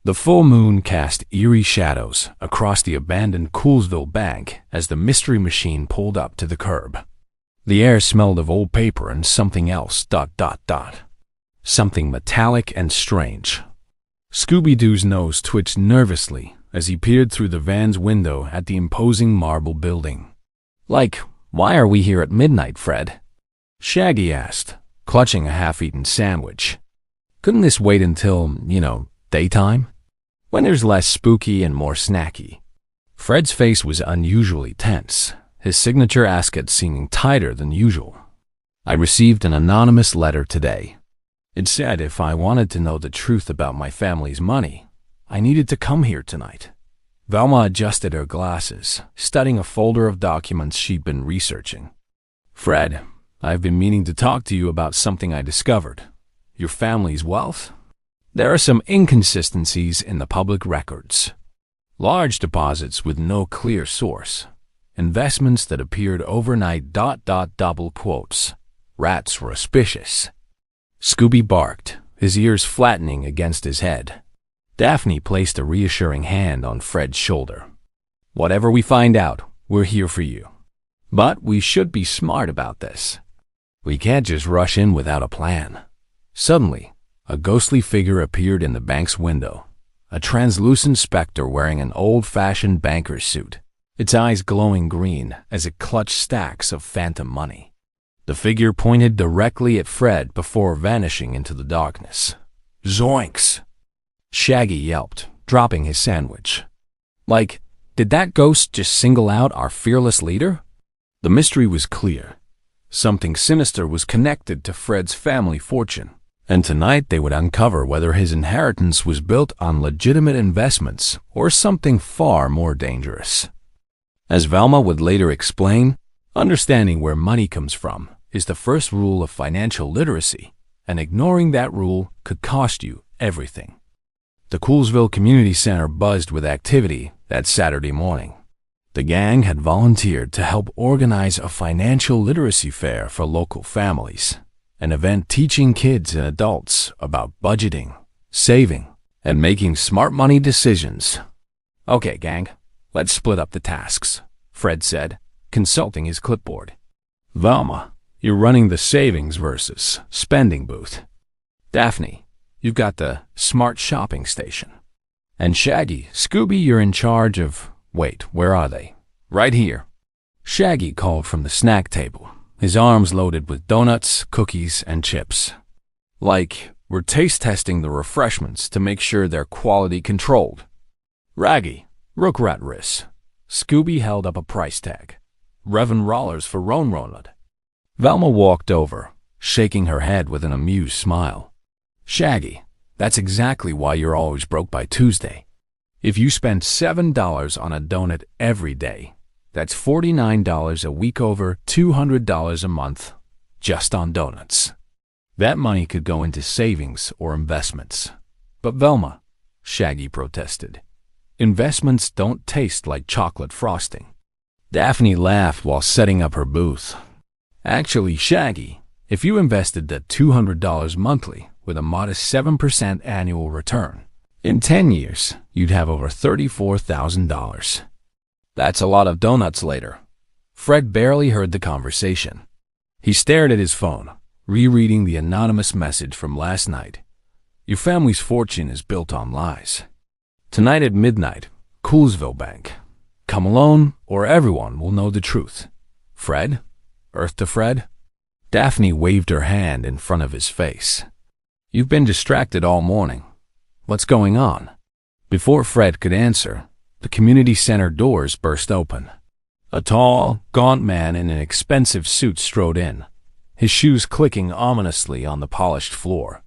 The full moon cast eerie shadows across the abandoned Coolsville Bank as the mystery machine pulled up to the curb. The air smelled of old paper and something else, ... Something metallic and strange. Scooby-Doo's nose twitched nervously as he peered through the van's window at the imposing marble building. Like, why are we here at midnight, Fred? Shaggy asked, clutching a half-eaten sandwich. Couldn't this wait until, daytime? When there's less spooky and more snacky. Fred's face was unusually tense, his signature ascot seeming tighter than usual. I received an anonymous letter today. It said if I wanted to know the truth about my family's money, I needed to come here tonight. Velma adjusted her glasses, studying a folder of documents she'd been researching. Fred, I've been meaning to talk to you about something I discovered. Your family's wealth? There are some inconsistencies in the public records. Large deposits with no clear source. Investments that appeared overnight ... double quotes. Rats were auspicious. Scooby barked, his ears flattening against his head. Daphne placed a reassuring hand on Fred's shoulder. Whatever we find out, we're here for you. But we should be smart about this. We can't just rush in without a plan. Suddenly, a ghostly figure appeared in the bank's window, a translucent specter wearing an old-fashioned banker's suit, its eyes glowing green as it clutched stacks of phantom money. The figure pointed directly at Fred before vanishing into the darkness. Zoinks! Shaggy yelped, dropping his sandwich. Like, did that ghost just single out our fearless leader? The mystery was clear. Something sinister was connected to Fred's family fortune, and tonight they would uncover whether his inheritance was built on legitimate investments or something far more dangerous. As Velma would later explain, understanding where money comes from is the first rule of financial literacy, and ignoring that rule could cost you everything. The Coolsville Community Center buzzed with activity that Saturday morning. The gang had volunteered to help organize a financial literacy fair for local families, an event teaching kids and adults about budgeting, saving, and making smart money decisions. Okay, gang, let's split up the tasks, Fred said, consulting his clipboard. Velma, you're running the savings versus spending booth. Daphne, you've got the smart shopping station. And Shaggy, Scooby, you're in charge of... Wait, where are they? Right here. Shaggy called from the snack table, his arms loaded with donuts, cookies, and chips. Like, we're taste testing the refreshments to make sure they're quality controlled. Raggy, Rookrat Riss. Scooby held up a price tag. Revan Rollers for Ron Ronald. Velma walked over, shaking her head with an amused smile. Shaggy, that's exactly why you're always broke by Tuesday. If you spend $7 on a donut every day, that's $49 a week, over $200 a month, just on donuts. That money could go into savings or investments. But Velma, Shaggy protested, investments don't taste like chocolate frosting. Daphne laughed while setting up her booth. Actually, Shaggy, if you invested that $200 monthly with a modest 7% annual return, in 10 years, you'd have over $34,000. That's a lot of donuts later. Fred barely heard the conversation. He stared at his phone, rereading the anonymous message from last night. Your family's fortune is built on lies. Tonight at midnight, Coolsville Bank. Come alone, or everyone will know the truth. Fred? Earth to Fred? Daphne waved her hand in front of his face. You've been distracted all morning. What's going on? Before Fred could answer, the community center doors burst open. A tall, gaunt man in an expensive suit strode in, his shoes clicking ominously on the polished floor.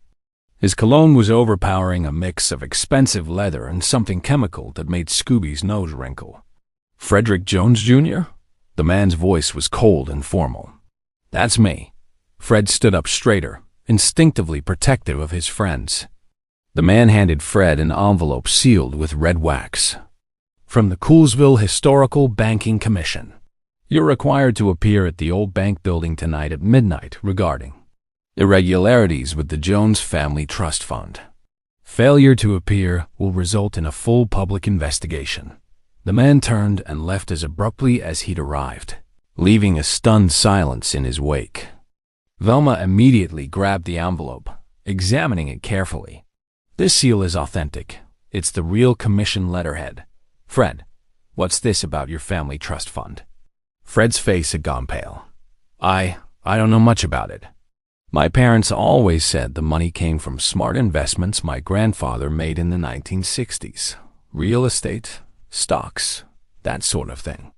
His cologne was overpowering, a mix of expensive leather and something chemical that made Scooby's nose wrinkle. Frederick Jones, Jr.? The man's voice was cold and formal. That's me. Fred stood up straighter, instinctively protective of his friends. The man handed Fred an envelope sealed with red wax. From the Coolsville Historical Banking Commission. You're required to appear at the old bank building tonight at midnight regarding irregularities with the Jones Family Trust Fund. Failure to appear will result in a full public investigation. The man turned and left as abruptly as he'd arrived, leaving a stunned silence in his wake. Velma immediately grabbed the envelope, examining it carefully. This seal is authentic. It's the real commission letterhead. Fred, what's this about your family trust fund? Fred's face had gone pale. I don't know much about it. My parents always said the money came from smart investments my grandfather made in the 1960s. Real estate, stocks, that sort of thing.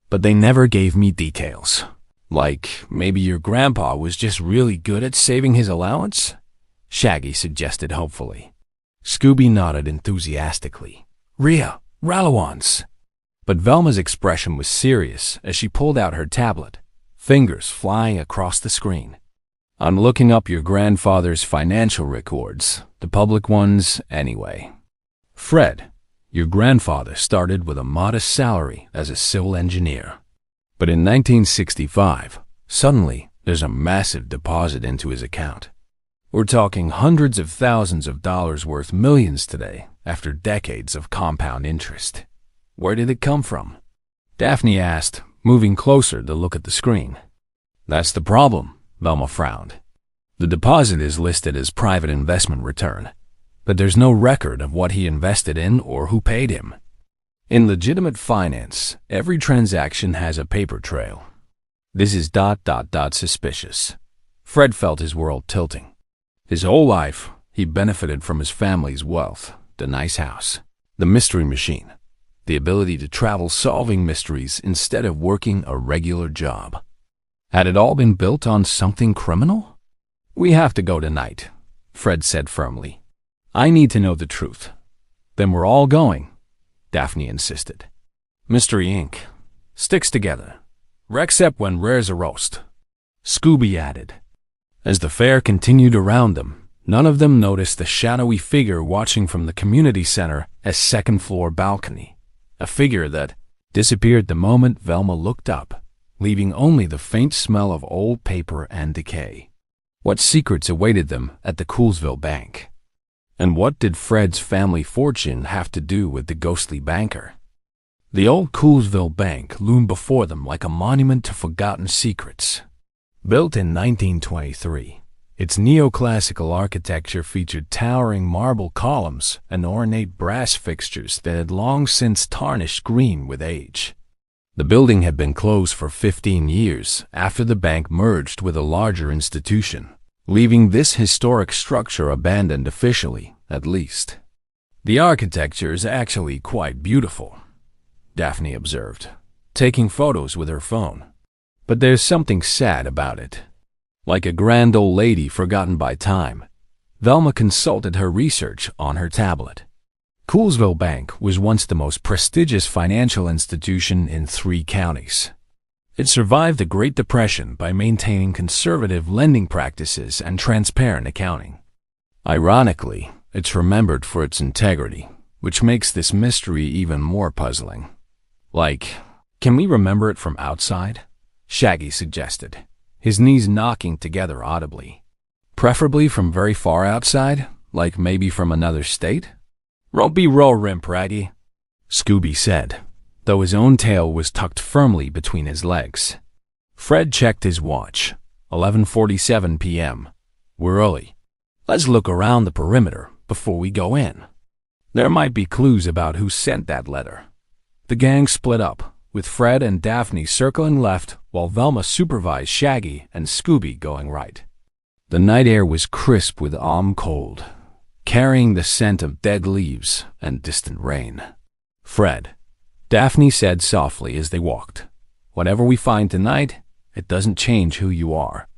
But they never gave me details. Like, maybe your grandpa was just really good at saving his allowance? Shaggy suggested hopefully. Scooby nodded enthusiastically. Ralawans. But Velma's expression was serious as she pulled out her tablet, fingers flying across the screen. I'm looking up your grandfather's financial records, the public ones anyway. Fred, your grandfather started with a modest salary as a civil engineer. But in 1965, suddenly there's a massive deposit into his account. We're talking hundreds of thousands of dollars worth millions today after decades of compound interest. Where did it come from? Daphne asked, moving closer to look at the screen. That's the problem, Velma frowned. The deposit is listed as private investment return, but there's no record of what he invested in or who paid him. In legitimate finance, every transaction has a paper trail. This is ... suspicious. Fred felt his world tilting. His whole life, he benefited from his family's wealth, the nice house, the mystery machine, the ability to travel solving mysteries instead of working a regular job. Had it all been built on something criminal? We have to go tonight, Fred said firmly. I need to know the truth. Then we're all going, Daphne insisted. Mystery Inc. Sticks together. Rexcept when rare's a roast, Scooby added. As the fair continued around them, none of them noticed the shadowy figure watching from the community center as second-floor balcony, a figure that disappeared the moment Velma looked up, leaving only the faint smell of old paper and decay. What secrets awaited them at the Coolsville Bank? And what did Fred's family fortune have to do with the ghostly banker? The old Coolsville Bank loomed before them like a monument to forgotten secrets. Built in 1923, its neoclassical architecture featured towering marble columns and ornate brass fixtures that had long since tarnished green with age. The building had been closed for 15 years after the bank merged with a larger institution, leaving this historic structure abandoned officially, at least. The architecture is actually quite beautiful, Daphne observed, taking photos with her phone. But there's something sad about it. Like a grand old lady forgotten by time, Velma consulted her research on her tablet. Coolsville Bank was once the most prestigious financial institution in 3 counties. It survived the Great Depression by maintaining conservative lending practices and transparent accounting. Ironically, it's remembered for its integrity, which makes this mystery even more puzzling. Like, can we remember it from outside? Shaggy suggested, his knees knocking together audibly. Preferably from very far outside, like maybe from another state? Rompy roll, Rimpraggy, Scooby said, though his own tail was tucked firmly between his legs. Fred checked his watch. 11:47 p.m. We're early. Let's look around the perimeter before we go in. There might be clues about who sent that letter. The gang split up, with Fred and Daphne circling left while Velma supervised Shaggy and Scooby going right. The night air was crisp with autumn cold, carrying the scent of dead leaves and distant rain. Fred, Daphne said softly as they walked, whatever we find tonight, it doesn't change who you are.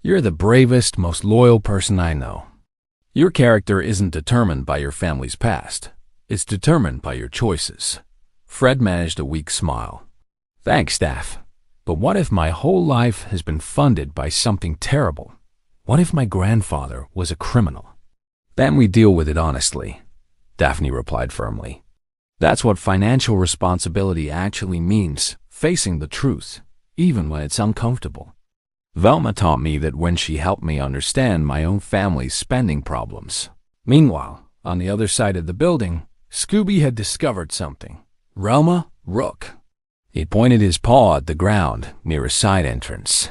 You're the bravest, most loyal person I know. Your character isn't determined by your family's past. It's determined by your choices. Fred managed a weak smile. Thanks, Daph. But what if my whole life has been funded by something terrible? What if my grandfather was a criminal? Then we deal with it honestly, Daphne replied firmly. That's what financial responsibility actually means, facing the truth, even when it's uncomfortable. Velma taught me that when she helped me understand my own family's spending problems. Meanwhile, On the other side of the building, Scooby had discovered something. Velma, look. He pointed his paw at the ground near a side entrance.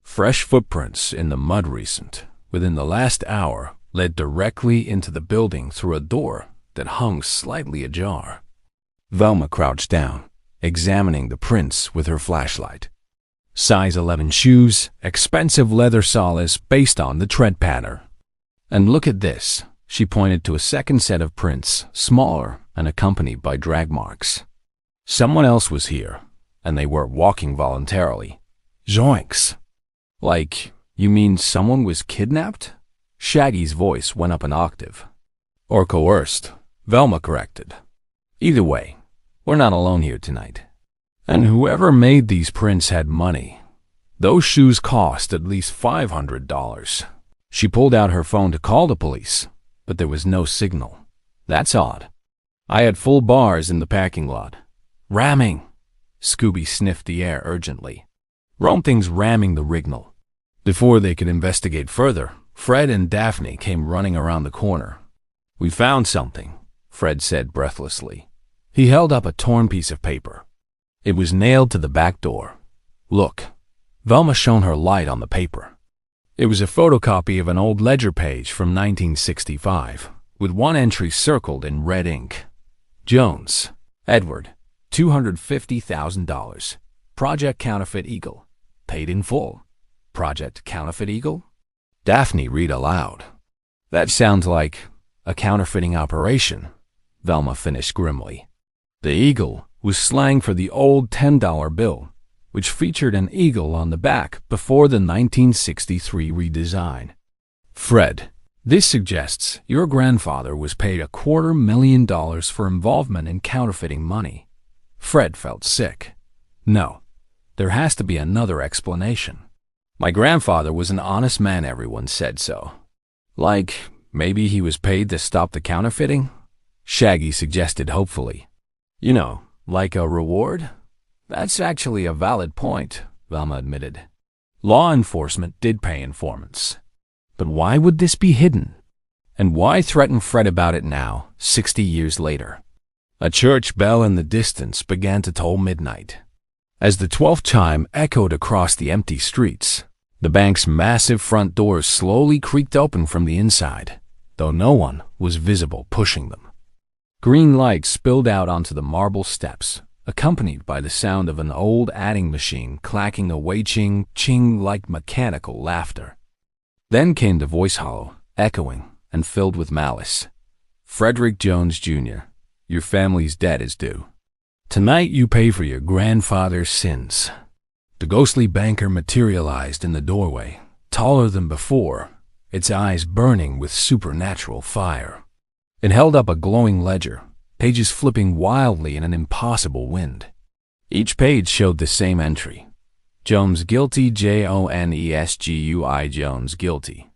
Fresh footprints in the mud recent, within the last hour, led directly into the building through a door that hung slightly ajar. Velma crouched down, examining the prints with her flashlight. Size 11 shoes, expensive leather soles based on the tread pattern. And look at this. She pointed to a second set of prints, smaller and accompanied by drag marks. Someone else was here, and they were walking voluntarily. Zoinks! Like, you mean someone was kidnapped? Shaggy's voice went up an octave. Or coerced, Velma corrected. Either way, we're not alone here tonight. And whoever made these prints had money. Those shoes cost at least $500. She pulled out her phone to call the police, but there was no signal. That's odd. I had full bars in the parking lot. Ramming! Scooby sniffed the air urgently. Something's ramming the rignal. Before they could investigate further, Fred and Daphne came running around the corner. We found something, Fred said breathlessly. He held up a torn piece of paper. It was nailed to the back door. Look. Velma shone her light on the paper. It was a photocopy of an old ledger page from 1965, with one entry circled in red ink. Jones, Edward, $250,000. Project Counterfeit Eagle. Paid in full. Project Counterfeit Eagle? Daphne read aloud. That sounds like a counterfeiting operation, Velma finished grimly. The eagle was slang for the old $10 bill, which featured an eagle on the back before the 1963 redesign. Fred, this suggests your grandfather was paid $250,000 for involvement in counterfeiting money. Fred felt sick. No, there has to be another explanation. My grandfather was an honest man, everyone said so. Like, maybe he was paid to stop the counterfeiting? Shaggy suggested hopefully. You know, like a reward? That's actually a valid point, Velma admitted. Law enforcement did pay informants. But why would this be hidden? And why threaten Fred about it now, 60 years later? A church bell in the distance began to toll midnight. As the 12th chime echoed across the empty streets, the bank's massive front doors slowly creaked open from the inside, though no one was visible pushing them. Green light spilled out onto the marble steps, accompanied by the sound of an old adding machine clacking away ching like mechanical laughter. Then came the voice hollow, echoing, and filled with malice. Frederick Jones, Jr., your family's debt is due. Tonight you pay for your grandfather's sins. The ghostly banker materialized in the doorway, taller than before, its eyes burning with supernatural fire. It held up a glowing ledger, pages flipping wildly in an impossible wind. Each page showed the same entry. Jones guilty, Jonesgui Jones guilty.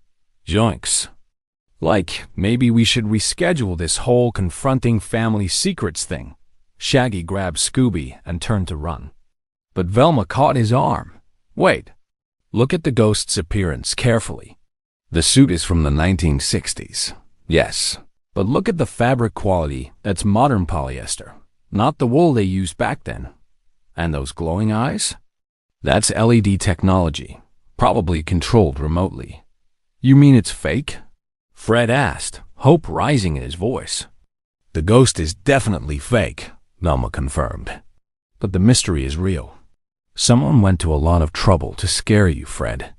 Joinks. Like, maybe we should reschedule this whole confronting family secrets thing. Shaggy grabbed Scooby and turned to run. But Velma caught his arm. Wait. Look at the ghost's appearance carefully. The suit is from the 1960s. Yes. But look at the fabric quality. That's modern polyester, not the wool they used back then. And those glowing eyes? That's LED technology, probably controlled remotely. You mean it's fake? Fred asked, hope rising in his voice. The ghost is definitely fake, Velma confirmed. But the mystery is real. Someone went to a lot of trouble to scare you, Fred.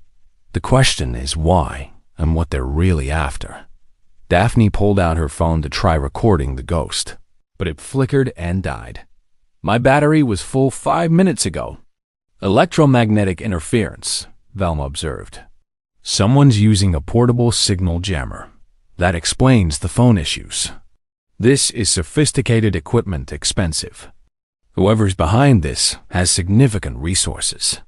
The question is why and what they're really after. Daphne pulled out her phone to try recording the ghost, but it flickered and died. My battery was full 5 minutes ago. Electromagnetic interference, Velma observed. Someone's using a portable signal jammer. That explains the phone issues. This is sophisticated equipment, expensive. Whoever's behind this has significant resources.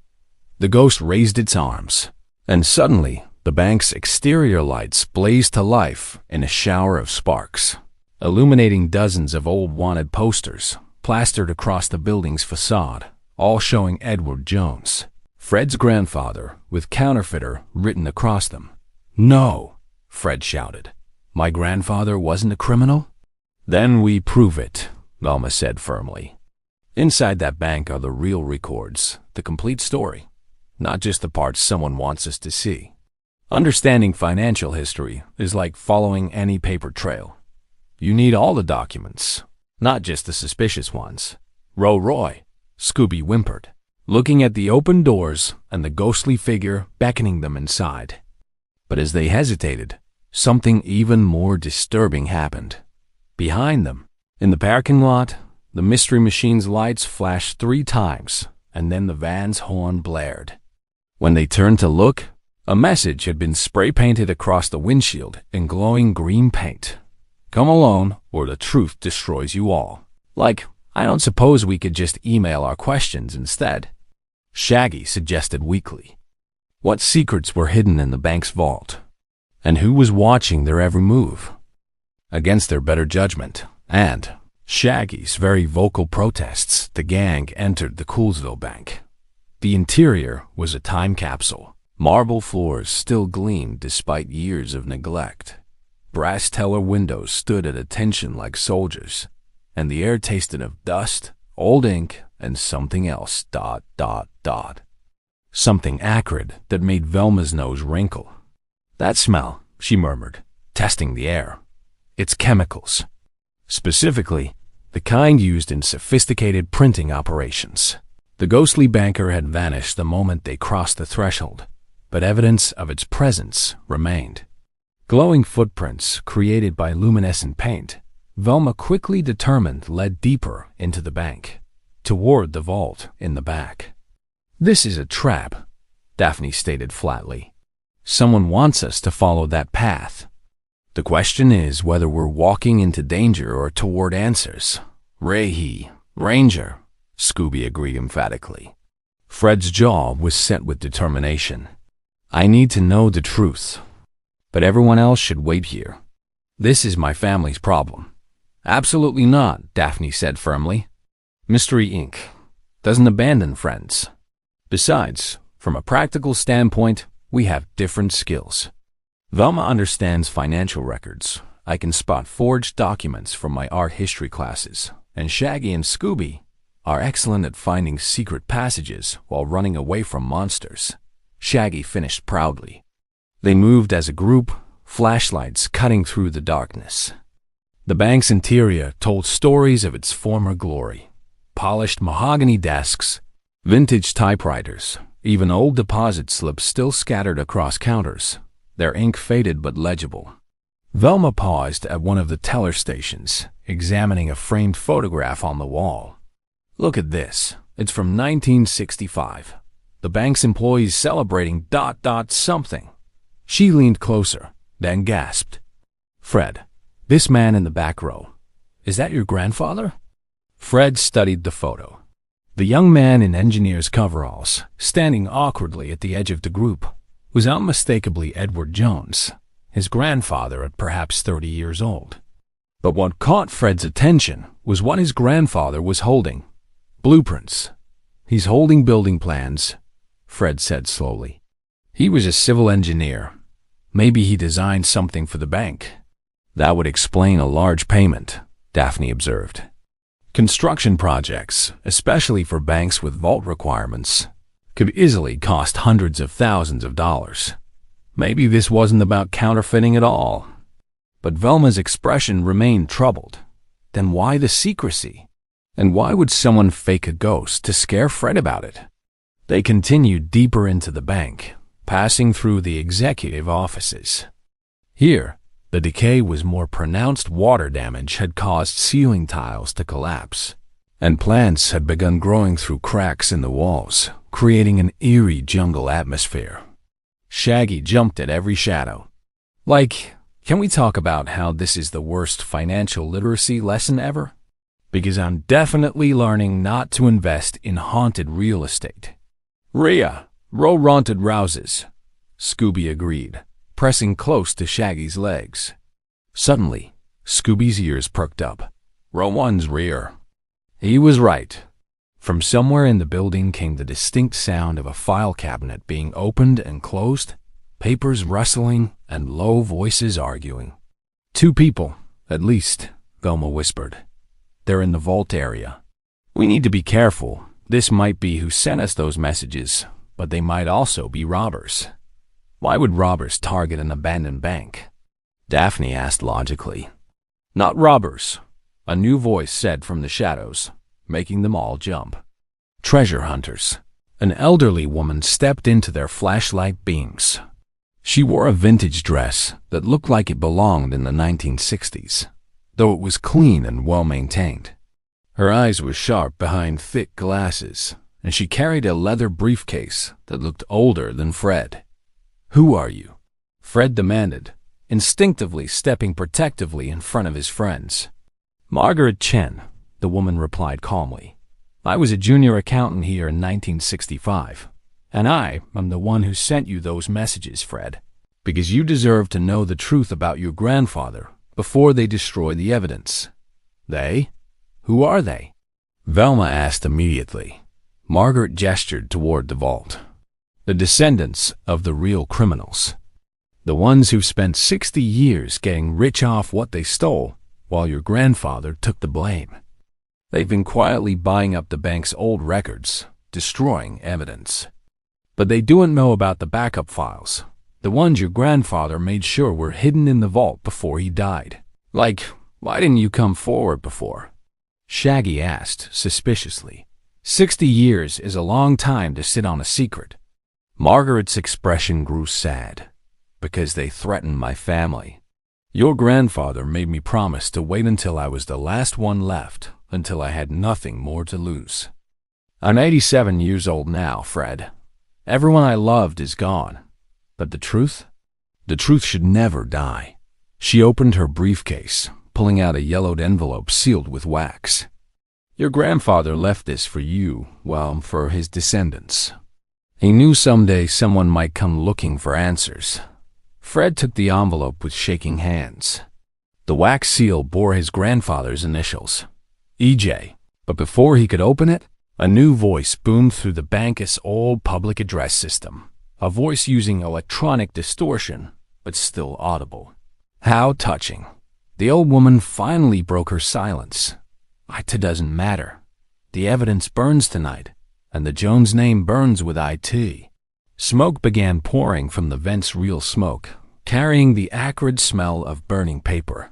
The ghost raised its arms, and suddenly the bank's exterior lights blazed to life in a shower of sparks, illuminating dozens of old wanted posters plastered across the building's facade, all showing Edward Jones, Fred's grandfather, with counterfeiter written across them. No, Fred shouted. My grandfather wasn't a criminal? Then we prove it, Velma said firmly. Inside that bank are the real records, the complete story, not just the parts someone wants us to see. Understanding financial history is like following any paper trail. You need all the documents, not just the suspicious ones. Roy, Scooby whimpered, looking at the open doors and the ghostly figure beckoning them inside. But as they hesitated, something even more disturbing happened. Behind them, in the parking lot, the Mystery Machine's lights flashed 3 times, and then the van's horn blared. When they turned to look, a message had been spray-painted across the windshield in glowing green paint. Come alone, or the truth destroys you all. Like, I don't suppose we could just email our questions instead? Shaggy suggested weakly. What secrets were hidden in the bank's vault? And who was watching their every move? Against their better judgment, and Shaggy's very vocal protests, the gang entered the Coolsville Bank. The interior was a time capsule. Marble floors still gleamed despite years of neglect. Brass teller windows stood at attention like soldiers, and the air tasted of dust, old ink, and something else, ... Something acrid that made Velma's nose wrinkle. That smell, she murmured, testing the air. It's chemicals. Specifically, the kind used in sophisticated printing operations. The ghostly banker had vanished the moment they crossed the threshold, but evidence of its presence remained. Glowing footprints created by luminescent paint, Velma quickly determined led deeper into the bank, toward the vault in the back. This is a trap, Daphne stated flatly. Someone wants us to follow that path. The question is whether we're walking into danger or toward answers. Ranger, Scooby agreed emphatically. Fred's jaw was set with determination. I need to know the truth, but everyone else should wait here. This is my family's problem. Absolutely not, Daphne said firmly. Mystery Inc. doesn't abandon friends. Besides, from a practical standpoint, we have different skills. Velma understands financial records. I can spot forged documents from my art history classes, and Shaggy and Scooby are excellent at finding secret passages while running away from monsters. Shaggy finished proudly. They moved as a group, flashlights cutting through the darkness. The bank's interior told stories of its former glory. Polished mahogany desks, vintage typewriters, even old deposit slips still scattered across counters, their ink faded but legible. Velma paused at one of the teller stations, examining a framed photograph on the wall. Look at this. It's from 1965. The bank's employees celebrating ... something. She leaned closer, then gasped. Fred, this man in the back row, is that your grandfather? Fred studied the photo. The young man in engineer's coveralls, standing awkwardly at the edge of the group, was unmistakably Edward Jones, his grandfather at perhaps 30 years old. But what caught Fred's attention was what his grandfather was holding. Blueprints. He's holding building plans, Fred said slowly. He was a civil engineer. Maybe he designed something for the bank. That would explain a large payment, Daphne observed. Construction projects, especially for banks with vault requirements, could easily cost hundreds of thousands of dollars. Maybe this wasn't about counterfeiting at all. But Velma's expression remained troubled. Then why the secrecy? And why would someone fake a ghost to scare Fred about it? They continued deeper into the bank, passing through the executive offices. Here, the decay was more pronounced. Water damage had caused ceiling tiles to collapse, and plants had begun growing through cracks in the walls, creating an eerie jungle atmosphere. Shaggy jumped at every shadow. Can we talk about how this is the worst financial literacy lesson ever? Because I'm definitely learning not to invest in haunted real estate. Haunted rouses, Scooby agreed, pressing close to Shaggy's legs. Suddenly, Scooby's ears perked up. Row one's rear. He was right. From somewhere in the building came the distinct sound of a file cabinet being opened and closed, papers rustling, and low voices arguing. 2 people, at least, Velma whispered. They're in the vault area. We need to be careful. This might be who sent us those messages, but they might also be robbers. Why would robbers target an abandoned bank? Daphne asked logically. Not robbers, a new voice said from the shadows, making them all jump. Treasure hunters. An elderly woman stepped into their flashlight beams. She wore a vintage dress that looked like it belonged in the 1960s, though it was clean and well-maintained. Her eyes were sharp behind thick glasses, and she carried a leather briefcase that looked older than Fred. Who are you? Fred demanded, instinctively stepping protectively in front of his friends. Margaret Chen, the woman replied calmly. I was a junior accountant here in 1965, and I am the one who sent you those messages, Fred, because you deserve to know the truth about your grandfather before they destroy the evidence. They? Who are they? Velma asked immediately. Margaret gestured toward the vault. The descendants of the real criminals. The ones who spent 60 years getting rich off what they stole, while your grandfather took the blame. They've been quietly buying up the bank's old records, destroying evidence. But they don't know about the backup files, the ones your grandfather made sure were hidden in the vault before he died. Like, why didn't you come forward before? Shaggy asked suspiciously. 60 years is a long time to sit on a secret. Margaret's expression grew sad. Because they threatened my family. Your grandfather made me promise to wait until I was the last one left, until I had nothing more to lose. I'm 87 years old now, Fred. Everyone I loved is gone. But the truth? The truth should never die. She opened her briefcase, pulling out a yellowed envelope sealed with wax. Your grandfather left this for you, well, for his descendants. He knew someday someone might come looking for answers. Fred took the envelope with shaking hands. The wax seal bore his grandfather's initials, EJ, but before he could open it, a new voice boomed through the bank's old public address system, a voice using electronic distortion, but still audible. How touching. The old woman finally broke her silence. It doesn't matter. The evidence burns tonight, and the Jones name burns with IT. Smoke began pouring from the vent's real smoke, carrying the acrid smell of burning paper.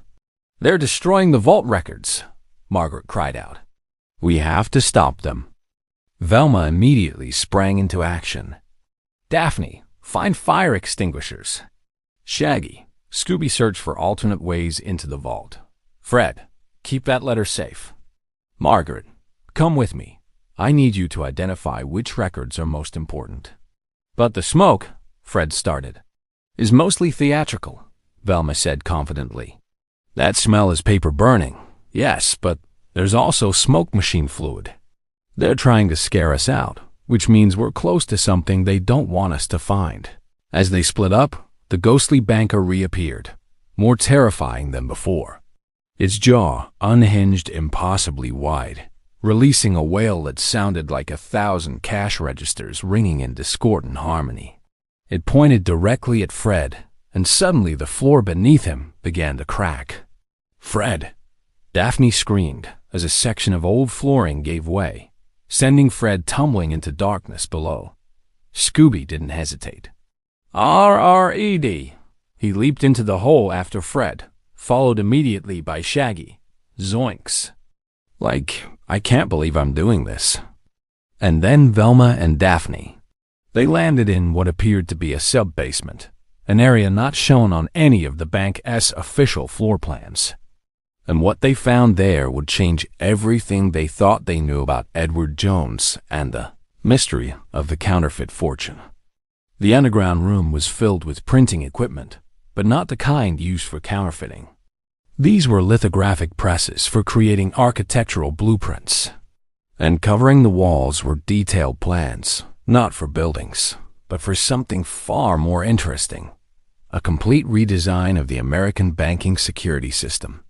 They're destroying the vault records, Margaret cried out. We have to stop them. Velma immediately sprang into action. Daphne, find fire extinguishers. Shaggy, Scooby search for alternate ways into the vault. Fred, keep that letter safe. Margaret, come with me. I need you to identify which records are most important. But the smoke, Fred started, is mostly theatrical, Velma said confidently. That smell is paper burning, yes, but there's also smoke machine fluid. They're trying to scare us out, which means we're close to something they don't want us to find. As they split up, the ghostly banker reappeared, more terrifying than before. Its jaw unhinged impossibly wide, releasing a wail that sounded like 1,000 cash registers ringing in discordant harmony. It pointed directly at Fred, and suddenly the floor beneath him began to crack. Fred! Daphne screamed as a section of old flooring gave way, sending Fred tumbling into darkness below. Scooby didn't hesitate. R.R.E.D. He leaped into the hole after Fred, followed immediately by Shaggy. Zoinks. I can't believe I'm doing this. And then Velma and Daphne. They landed in what appeared to be a sub-basement, an area not shown on any of the bank's official floor plans. And what they found there would change everything they thought they knew about Edward Jones and the mystery of the counterfeit fortune. The underground room was filled with printing equipment, but not the kind used for counterfeiting. These were lithographic presses for creating architectural blueprints. And covering the walls were detailed plans, not for buildings, but for something far more interesting. A complete redesign of the American banking security system.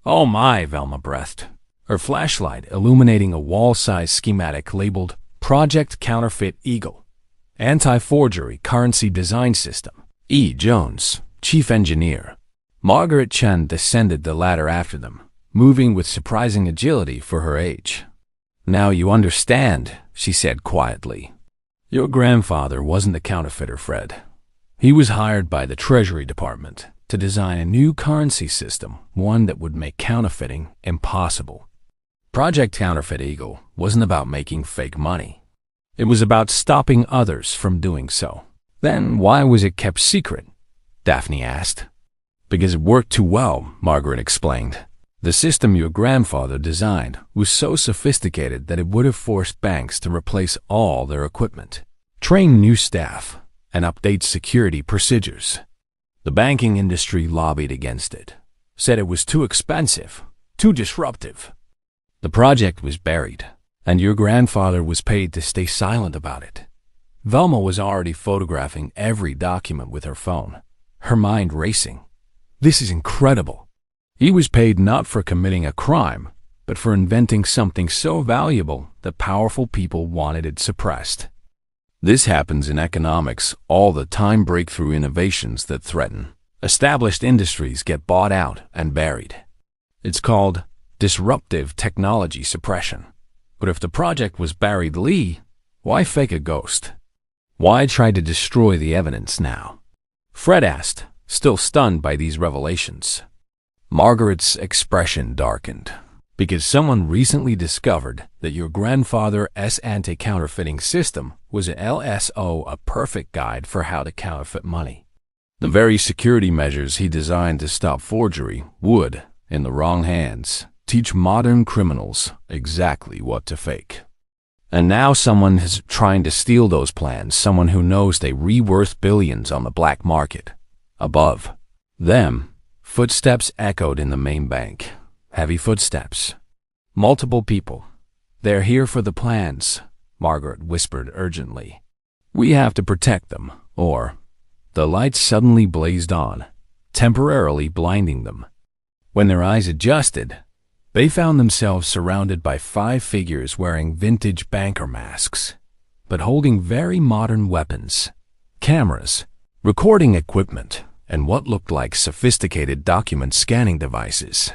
Oh my, Velma breathed, her flashlight illuminating a wall-sized schematic labeled Project Counterfeit Eagle. Anti-forgery currency design system. E. Jones, chief engineer. Margaret Chen descended the ladder after them, moving with surprising agility for her age. "Now you understand," she said quietly. "Your grandfather wasn't a counterfeiter, Fred. He was hired by the Treasury Department to design a new currency system, one that would make counterfeiting impossible. Project Counterfeit Eagle wasn't about making fake money. It was about stopping others from doing so." "Then why was it kept secret?" Daphne asked. "Because it worked too well," Margaret explained. "The system your grandfather designed was so sophisticated that it would have forced banks to replace all their equipment, train new staff, and update security procedures. The banking industry lobbied against it, said it was too expensive, too disruptive. The project was buried, and your grandfather was paid to stay silent about it." Velma was already photographing every document with her phone, her mind racing. "This is incredible. He was paid not for committing a crime, but for inventing something so valuable that powerful people wanted it suppressed. This happens in economics all the time. Breakthrough innovations that threaten established industries get bought out and buried. It's called disruptive technology suppression. But if the project was buried, Lee, why fake a ghost? Why try to destroy the evidence now?" Fred asked, still stunned by these revelations. Margaret's expression darkened. "Because someone recently discovered that your grandfather's anti-counterfeiting system was an LSO, a perfect guide for how to counterfeit money. The very security measures he designed to stop forgery would, in the wrong hands, teach modern criminals exactly what to fake. And now someone is trying to steal those plans, someone who knows they're worth billions on the black market. Above them, footsteps echoed in the main bank. Heavy footsteps. Multiple people. "They're here for the plans," Margaret whispered urgently. "We have to protect them, or—" The lights suddenly blazed on, temporarily blinding them. When their eyes adjusted, they found themselves surrounded by 5 figures wearing vintage banker masks, but holding very modern weapons, cameras, recording equipment, and what looked like sophisticated document scanning devices.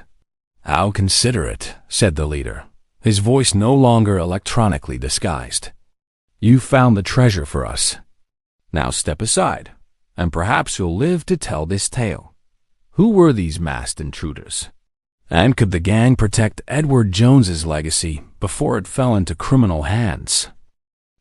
"How considerate," said the leader, his voice no longer electronically disguised. "You found the treasure for us. Now step aside, and perhaps you'll live to tell this tale. Who were these masked intruders? And could the gang protect Edward Jones's legacy before it fell into criminal hands?"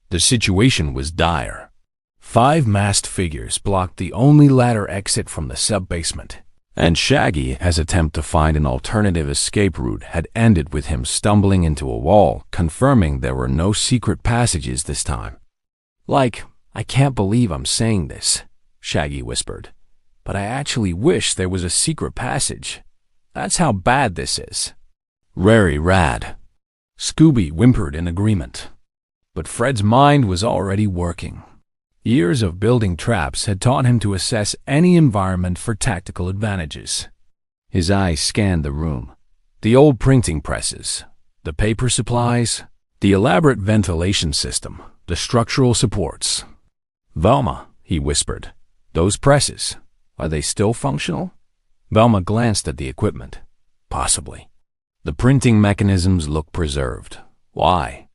The situation was dire. 5 masked figures blocked the only ladder exit from the sub-basement, and Shaggy's attempt to find an alternative escape route had ended with him stumbling into a wall, confirming there were no secret passages this time. "I can't believe I'm saying this," Shaggy whispered, "but I actually wish there was a secret passage. That's how bad this is." "Very rad," Scooby whimpered in agreement. But Fred's mind was already working. Years of building traps had taught him to assess any environment for tactical advantages. His eyes scanned the room. The old printing presses, the paper supplies, the elaborate ventilation system, the structural supports. "Velma," he whispered, "those presses, are they still functional?" Velma glanced at the equipment. "Possibly. The printing mechanisms look preserved." "Why?"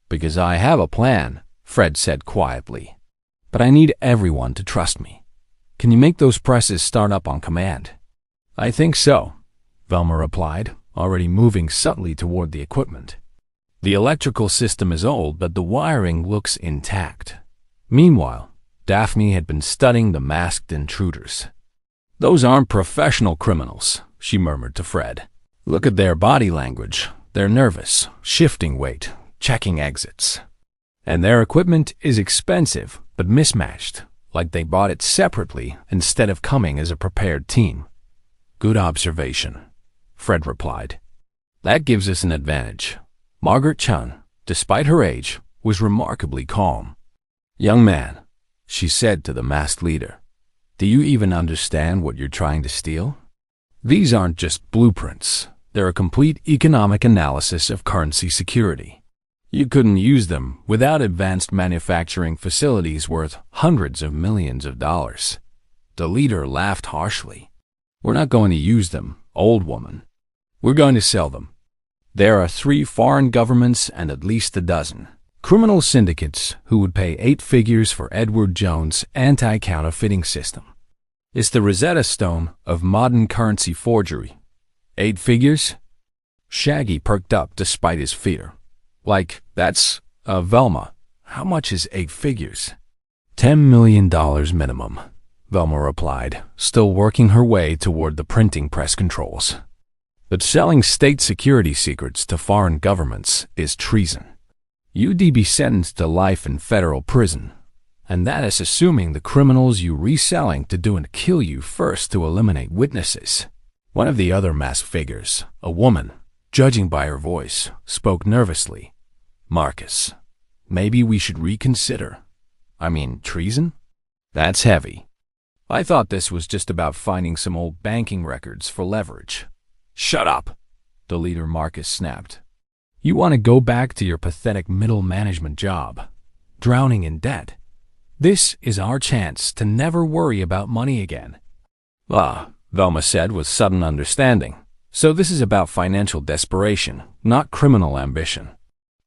"Because I have a plan," Fred said quietly. "But I need everyone to trust me. Can you make those presses start up on command?" "I think so," Velma replied, already moving subtly toward the equipment. "The electrical system is old, but the wiring looks intact." Meanwhile, Daphne had been studying the masked intruders. "Those aren't professional criminals," she murmured to Fred. "Look at their body language. They're nervous, shifting weight, checking exits. And their equipment is expensive, but mismatched, like they bought it separately instead of coming as a prepared team." "Good observation," Fred replied. "That gives us an advantage." Margaret Chen, despite her age, was remarkably calm. "Young man," she said to the masked leader, "do you even understand what you're trying to steal? These aren't just blueprints. They're a complete economic analysis of currency security. You couldn't use them without advanced manufacturing facilities worth hundreds of millions of dollars." The leader laughed harshly. We're not going to use them, old woman. We're going to sell them. There are 3 foreign governments and at least a dozen criminal syndicates who would pay 8 figures for Edward Jones' anti-counterfeiting system. It's the Rosetta Stone of modern currency forgery. 8 figures? Shaggy perked up despite his fear. Like, that's, Velma, how much is 8 figures? $10 million minimum, Velma replied, still working her way toward the printing press controls. But selling state security secrets to foreign governments is treason. You'd be sentenced to life in federal prison, and that is assuming the criminals you reselling to do and kill you first to eliminate witnesses. One of the other masked figures, a woman, judging by her voice, spoke nervously. Marcus, maybe we should reconsider. Treason? That's heavy. I thought this was just about finding some old banking records for leverage. Shut up, the leader Marcus snapped. You want to go back to your pathetic middle management job, drowning in debt. This is our chance to never worry about money again. Velma said with sudden understanding. So this is about financial desperation, not criminal ambition.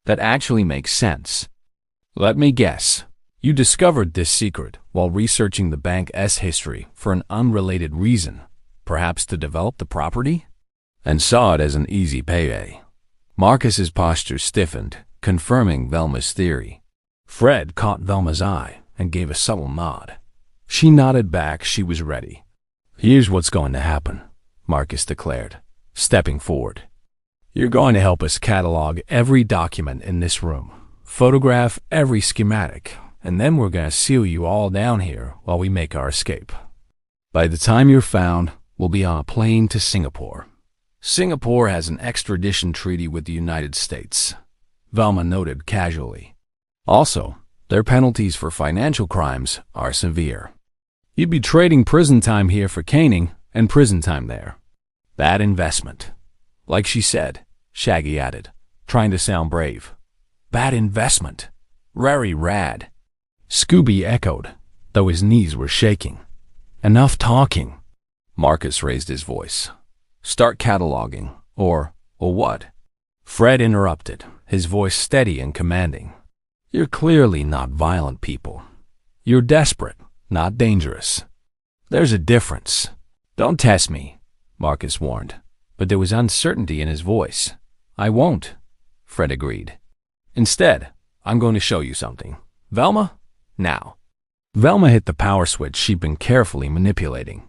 That actually makes sense. Let me guess. You discovered this secret while researching the bank's history for an unrelated reason, perhaps to develop the property? And saw it as an easy payday. Marcus's posture stiffened, confirming Velma's theory. Fred caught Velma's eye and gave a subtle nod. She nodded back she was ready. Here's what's going to happen, Marcus declared, stepping forward. You're going to help us catalog every document in this room, photograph every schematic, and then we're going to seal you all down here while we make our escape. By the time you're found, we'll be on a plane to Singapore. Singapore has an extradition treaty with the United States, Velma noted casually. Also, their penalties for financial crimes are severe. You'd be trading prison time here for caning and prison time there. Bad investment. Like she said, Shaggy added, trying to sound brave. Bad investment. Very rad. Scooby echoed, though his knees were shaking. Enough talking. Marcus raised his voice. Start cataloging, or what? Fred interrupted, his voice steady and commanding. You're clearly not violent people. You're desperate, not dangerous. There's a difference. Don't test me, Marcus warned, but there was uncertainty in his voice. I won't, Fred agreed. Instead, I'm going to show you something. Velma, now. Velma hit the power switch she'd been carefully manipulating.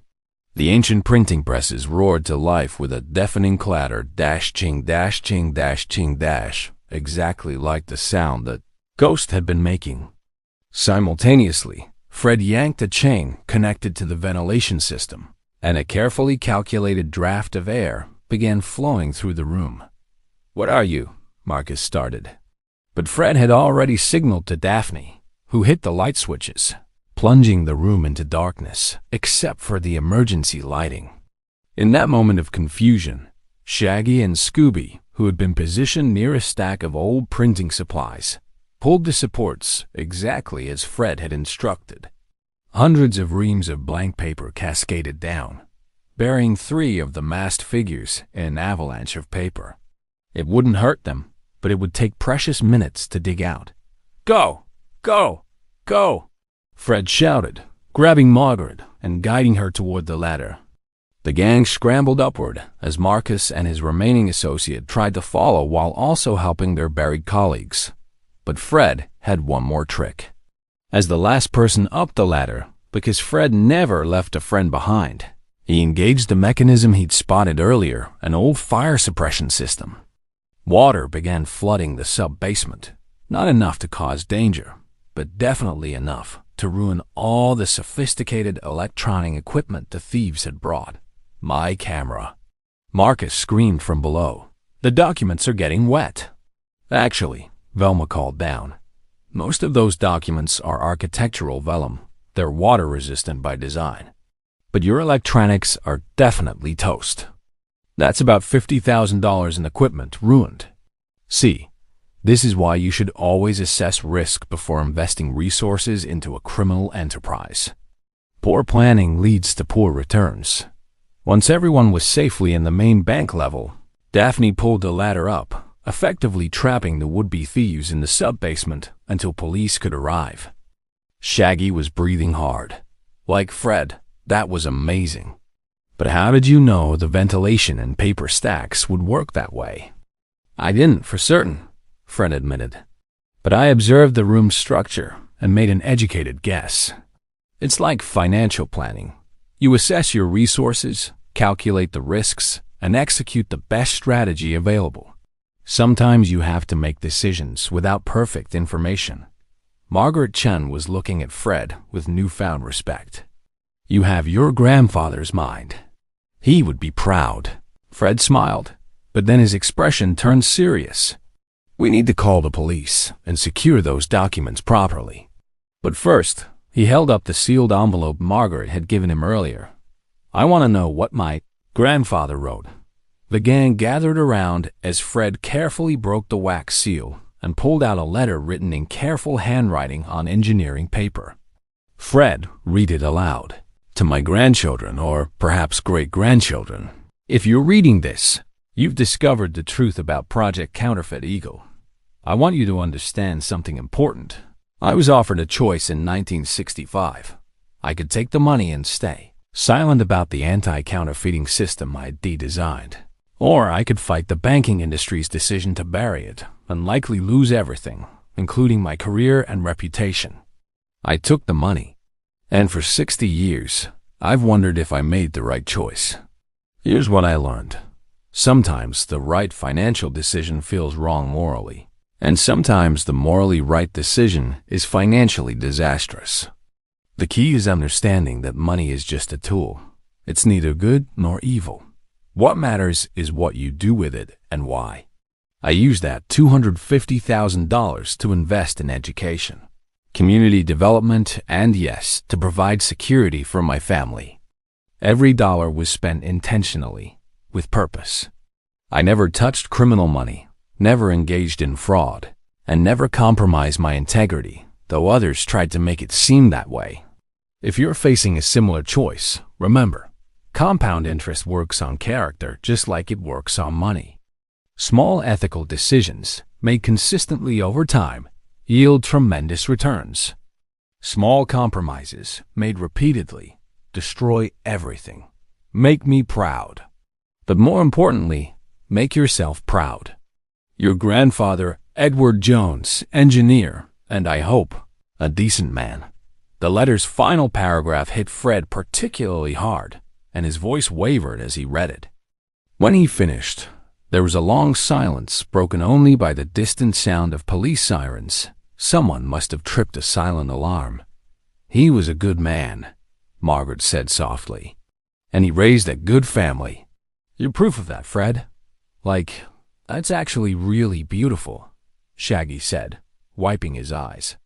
The ancient printing presses roared to life with a deafening clatter, dash ching dash ching dash ching dash, exactly like the sound that Ghost had been making. Simultaneously, Fred yanked a chain connected to the ventilation system, and a carefully calculated draft of air began flowing through the room. What are you? Marcus started. But Fred had already signaled to Daphne, who hit the light switches, plunging the room into darkness, except for the emergency lighting. In that moment of confusion, Shaggy and Scooby, who had been positioned near a stack of old printing supplies, pulled the supports exactly as Fred had instructed. Hundreds of reams of blank paper cascaded down, burying 3 of the masked figures in an avalanche of paper. It wouldn't hurt them, but it would take precious minutes to dig out. Go! Go! Go! Fred shouted, grabbing Margaret and guiding her toward the ladder. The gang scrambled upward as Marcus and his remaining associate tried to follow while also helping their buried colleagues. But Fred had one more trick. As the last person up the ladder, because Fred never left a friend behind, he engaged the mechanism he'd spotted earlier, an old fire suppression system. Water began flooding the sub-basement, not enough to cause danger, but definitely enough to ruin all the sophisticated electronic equipment the thieves had brought. My camera. Marcus screamed from below. The documents are getting wet. Actually, Velma called down. Most of those documents are architectural vellum. They're water-resistant by design. But your electronics are definitely toast. That's about $50,000 in equipment ruined. See, this is why you should always assess risk before investing resources into a criminal enterprise. Poor planning leads to poor returns. Once everyone was safely in the main bank level, Daphne pulled the ladder up, effectively trapping the would-be thieves in the sub-basement until police could arrive. Shaggy was breathing hard. Like Fred, that was amazing. But how did you know the ventilation and paper stacks would work that way? I didn't for certain, Fred admitted. But I observed the room's structure and made an educated guess. It's like financial planning. You assess your resources, calculate the risks, and execute the best strategy available. Sometimes you have to make decisions without perfect information. Margaret Chen was looking at Fred with newfound respect. You have your grandfather's mind. He would be proud. Fred smiled, but then his expression turned serious. We need to call the police and secure those documents properly. But first, he held up the sealed envelope Margaret had given him earlier. I want to know what my grandfather wrote. The gang gathered around as Fred carefully broke the wax seal and pulled out a letter written in careful handwriting on engineering paper. Fred read it aloud. To my grandchildren, or perhaps great-grandchildren. If you're reading this, you've discovered the truth about Project Counterfeit Eagle. I want you to understand something important. I was offered a choice in 1965. I could take the money and stay, silent about the anti-counterfeiting system I'd designed. Or I could fight the banking industry's decision to bury it and likely lose everything, including my career and reputation. I took the money, and for 60 years, I've wondered if I made the right choice. Here's what I learned. Sometimes the right financial decision feels wrong morally, and sometimes the morally right decision is financially disastrous. The key is understanding that money is just a tool. It's neither good nor evil. What matters is what you do with it and why. I used that $250,000 to invest in education, community development, and yes, to provide security for my family. Every dollar was spent intentionally, with purpose. I never touched criminal money, never engaged in fraud, and never compromised my integrity, though others tried to make it seem that way. If you're facing a similar choice, remember, compound interest works on character just like it works on money. Small ethical decisions, made consistently over time, yield tremendous returns. Small compromises, made repeatedly, destroy everything. Make me proud. But more importantly, make yourself proud. Your grandfather, Edward Jones, engineer, and I hope, a decent man. The letter's final paragraph hit Fred particularly hard, and his voice wavered as he read it. When he finished, there was a long silence broken only by the distant sound of police sirens. Someone must have tripped a silent alarm. He was a good man, Margaret said softly, and he raised a good family. You're proof of that, Fred. That's actually really beautiful, Shaggy said, wiping his eyes.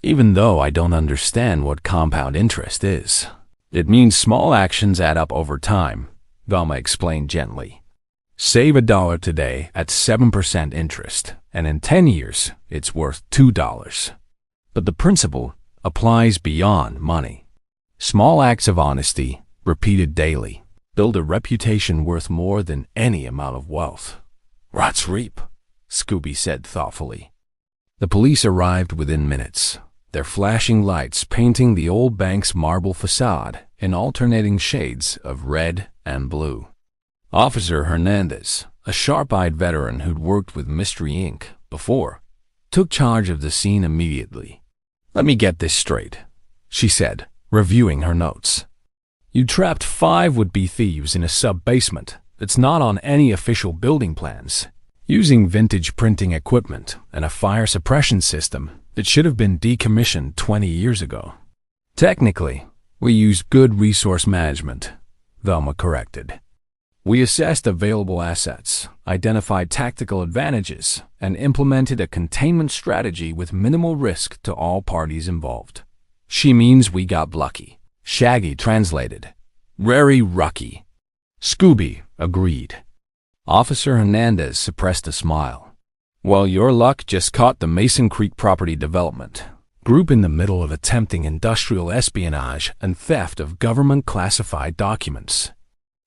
Even though I don't understand what compound interest is, it means small actions add up over time, Velma explained gently. Save $1 today at 7% interest, and in 10 years, it's worth $2. But the principle applies beyond money. Small acts of honesty, repeated daily, build a reputation worth more than any amount of wealth. Rot's reap, Scooby said thoughtfully. The police arrived within minutes, their flashing lights painting the old bank's marble facade in alternating shades of red and blue. Officer Hernandez, a sharp-eyed veteran who'd worked with Mystery Inc. before, took charge of the scene immediately. Let me get this straight, she said, reviewing her notes. You trapped 5 would-be thieves in a sub-basement that's not on any official building plans, using vintage printing equipment and a fire suppression system that should have been decommissioned 20 years ago. Technically, we used good resource management, Velma corrected. We assessed available assets, identified tactical advantages, and implemented a containment strategy with minimal risk to all parties involved. She means we got lucky, Shaggy translated. Very lucky. Scooby agreed. Officer Hernandez suppressed a smile. Well, your luck just caught the Mason Creek Property Development Group in the middle of attempting industrial espionage and theft of government classified documents.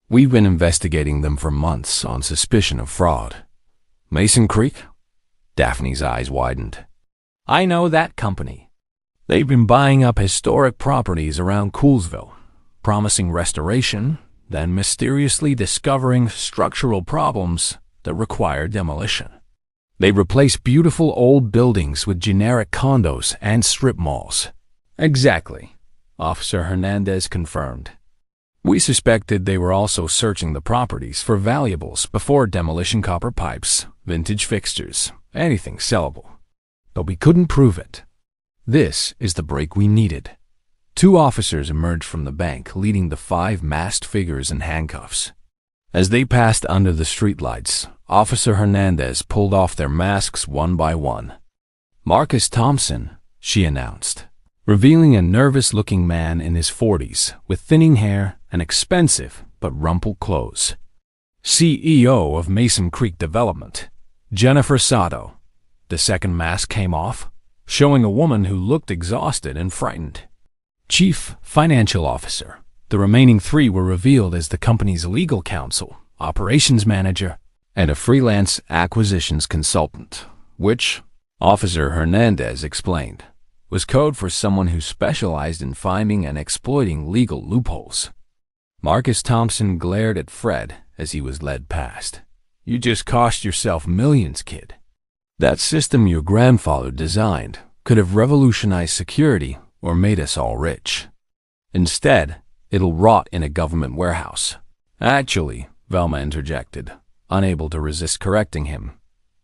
We've been investigating them for months on suspicion of fraud. Mason Creek? Daphne's eyes widened. I know that company. They've been buying up historic properties around Coolsville, promising restoration, then mysteriously discovering structural problems that require demolition. They replace beautiful old buildings with generic condos and strip malls. Exactly, Officer Hernandez confirmed. We suspected they were also searching the properties for valuables before demolition: copper pipes, vintage fixtures, anything sellable. But we couldn't prove it. This is the break we needed. 2 officers emerged from the bank, leading the 5 masked figures in handcuffs. As they passed under the streetlights, Officer Hernandez pulled off their masks one by one. Marcus Thompson, she announced, revealing a nervous-looking man in his 40s with thinning hair and expensive but rumpled clothes. CEO of Mason Creek Development, Jennifer Sato. The second mask came off, showing a woman who looked exhausted and frightened. Chief Financial Officer. The remaining 3 were revealed as the company's legal counsel, operations manager, and a freelance acquisitions consultant, which, Officer Hernandez explained, was code for someone who specialized in finding and exploiting legal loopholes. Marcus Thompson glared at Fred as he was led past. You just cost yourself millions, kid. That system your grandfather designed could have revolutionized security or made us all rich. Instead, it'll rot in a government warehouse. Actually, Velma interjected, unable to resist correcting him,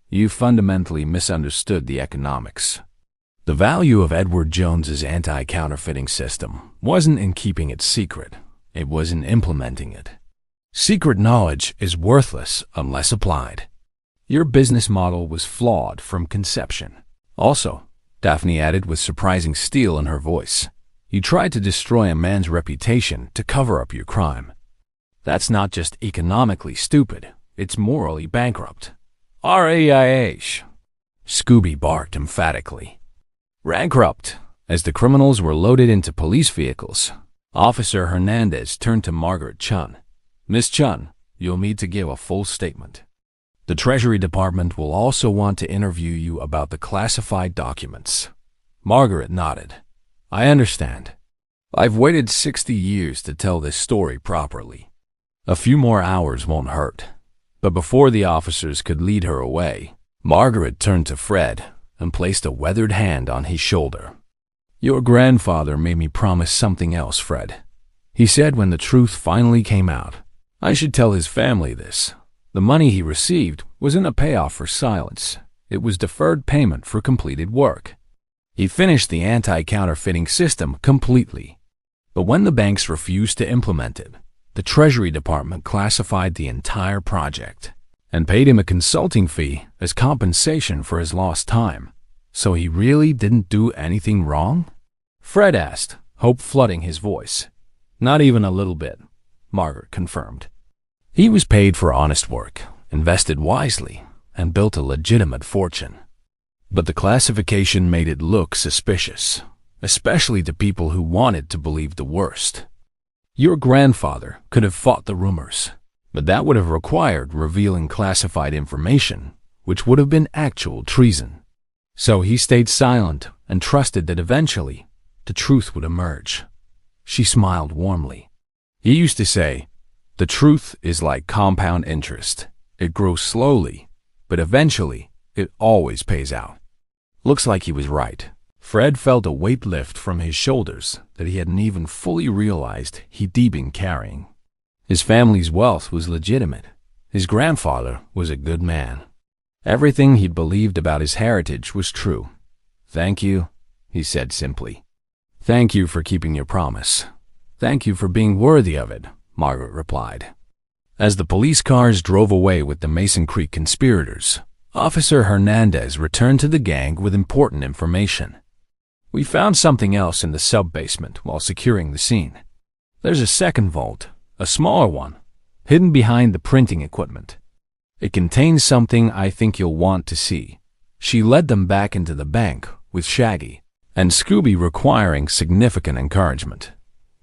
you fundamentally misunderstood the economics. The value of Edward Jones's anti-counterfeiting system wasn't in keeping it secret, it was in implementing it. Secret knowledge is worthless unless applied. Your business model was flawed from conception. Also, Daphne added with surprising steel in her voice, you tried to destroy a man's reputation to cover up your crime. That's not just economically stupid, it's morally bankrupt. R-A-I-H. Scooby barked emphatically. Bankrupt. As the criminals were loaded into police vehicles, Officer Hernandez turned to Margaret Chun. Miss Chun, you'll need to give a full statement. The Treasury Department will also want to interview you about the classified documents. Margaret nodded. I understand. I've waited 60 years to tell this story properly. A few more hours won't hurt. But before the officers could lead her away, Margaret turned to Fred and placed a weathered hand on his shoulder. Your grandfather made me promise something else, Fred. He said when the truth finally came out, I should tell his family this. The money he received wasn't a payoff for silence. It was deferred payment for completed work. He finished the anti-counterfeiting system completely. But when the banks refused to implement it, the Treasury Department classified the entire project and paid him a consulting fee as compensation for his lost time. So he really didn't do anything wrong? Fred asked, hope flooding his voice. Not even a little bit, Margaret confirmed. He was paid for honest work, invested wisely, and built a legitimate fortune. But the classification made it look suspicious, especially to people who wanted to believe the worst. Your grandfather could have fought the rumors, but that would have required revealing classified information, which would have been actual treason. So he stayed silent and trusted that eventually the truth would emerge. She smiled warmly. He used to say, the truth is like compound interest. It grows slowly, but eventually it always pays out. Looks like he was right. Fred felt a weight lift from his shoulders that he hadn't even fully realized he'd been carrying. His family's wealth was legitimate. His grandfather was a good man. Everything he'd believed about his heritage was true. Thank you, he said simply. Thank you for keeping your promise. Thank you for being worthy of it, Margaret replied. As the police cars drove away with the Mason Creek conspirators, Officer Hernandez returned to the gang with important information. We found something else in the sub-basement while securing the scene. There's a second vault, a smaller one, hidden behind the printing equipment. It contains something I think you'll want to see. She led them back into the bank with Shaggy and Scooby requiring significant encouragement.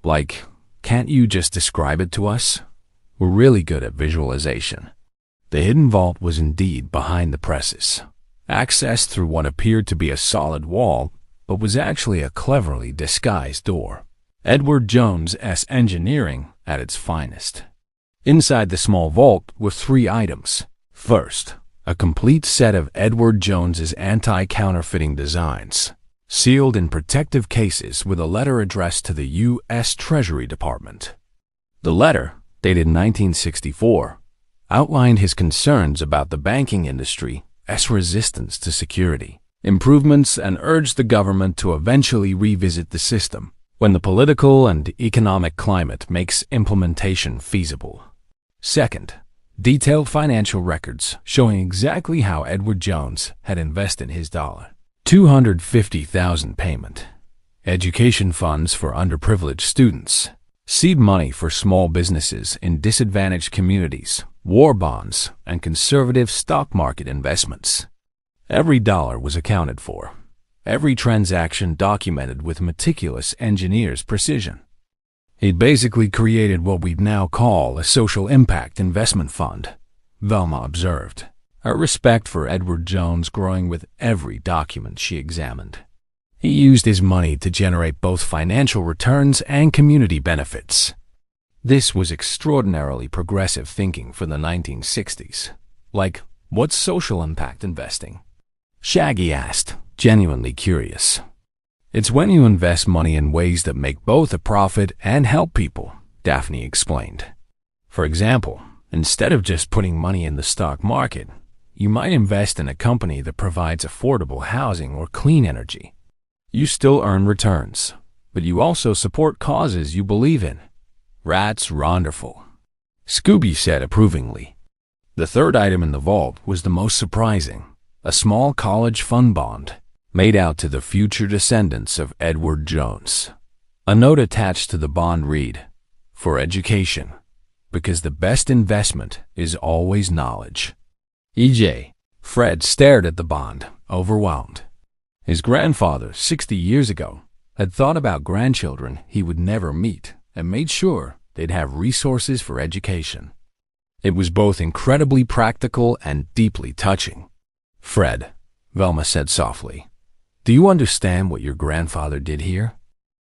Like, can't you just describe it to us? were really good at visualization. The hidden vault was indeed behind the presses, accessed through what appeared to be a solid wall, but was actually a cleverly disguised door. Edward Jones's engineering at its finest. Inside the small vault were 3 items. First, a complete set of Edward Jones's anti-counterfeiting designs, sealed in protective cases with a letter addressed to the U.S. Treasury Department. The letter, dated 1964, outlined his concerns about the banking industry's resistance to security improvements and urged the government to eventually revisit the system when the political and economic climate makes implementation feasible. Second, detailed financial records showing exactly how Edward Jones had invested his $250,000 payment, education funds for underprivileged students, seed money for small businesses in disadvantaged communities, war bonds, and conservative stock market investments. Every dollar was accounted for, every transaction documented with meticulous engineer's precision. He'd basically created what we'd now call a social impact investment fund, Velma observed, her respect for Edward Jones growing with every document she examined. He used his money to generate both financial returns and community benefits. This was extraordinarily progressive thinking for the 1960s. Like, what's social impact investing? Shaggy asked, genuinely curious. It's when you invest money in ways that make both a profit and help people, Daphne explained. For example, instead of just putting money in the stock market, you might invest in a company that provides affordable housing or clean energy. You still earn returns, but you also support causes you believe in. That's wonderful, Scooby said approvingly. The third item in the vault was the most surprising, a small college fund bond, made out to the future descendants of Edward Jones. A note attached to the bond read, "For education, because the best investment is always knowledge." E.J. Fred stared at the bond, overwhelmed. His grandfather, 60 years ago, had thought about grandchildren he would never meet and made sure they'd have resources for education. It was both incredibly practical and deeply touching. "Fred," Velma said softly, "do you understand what your grandfather did here?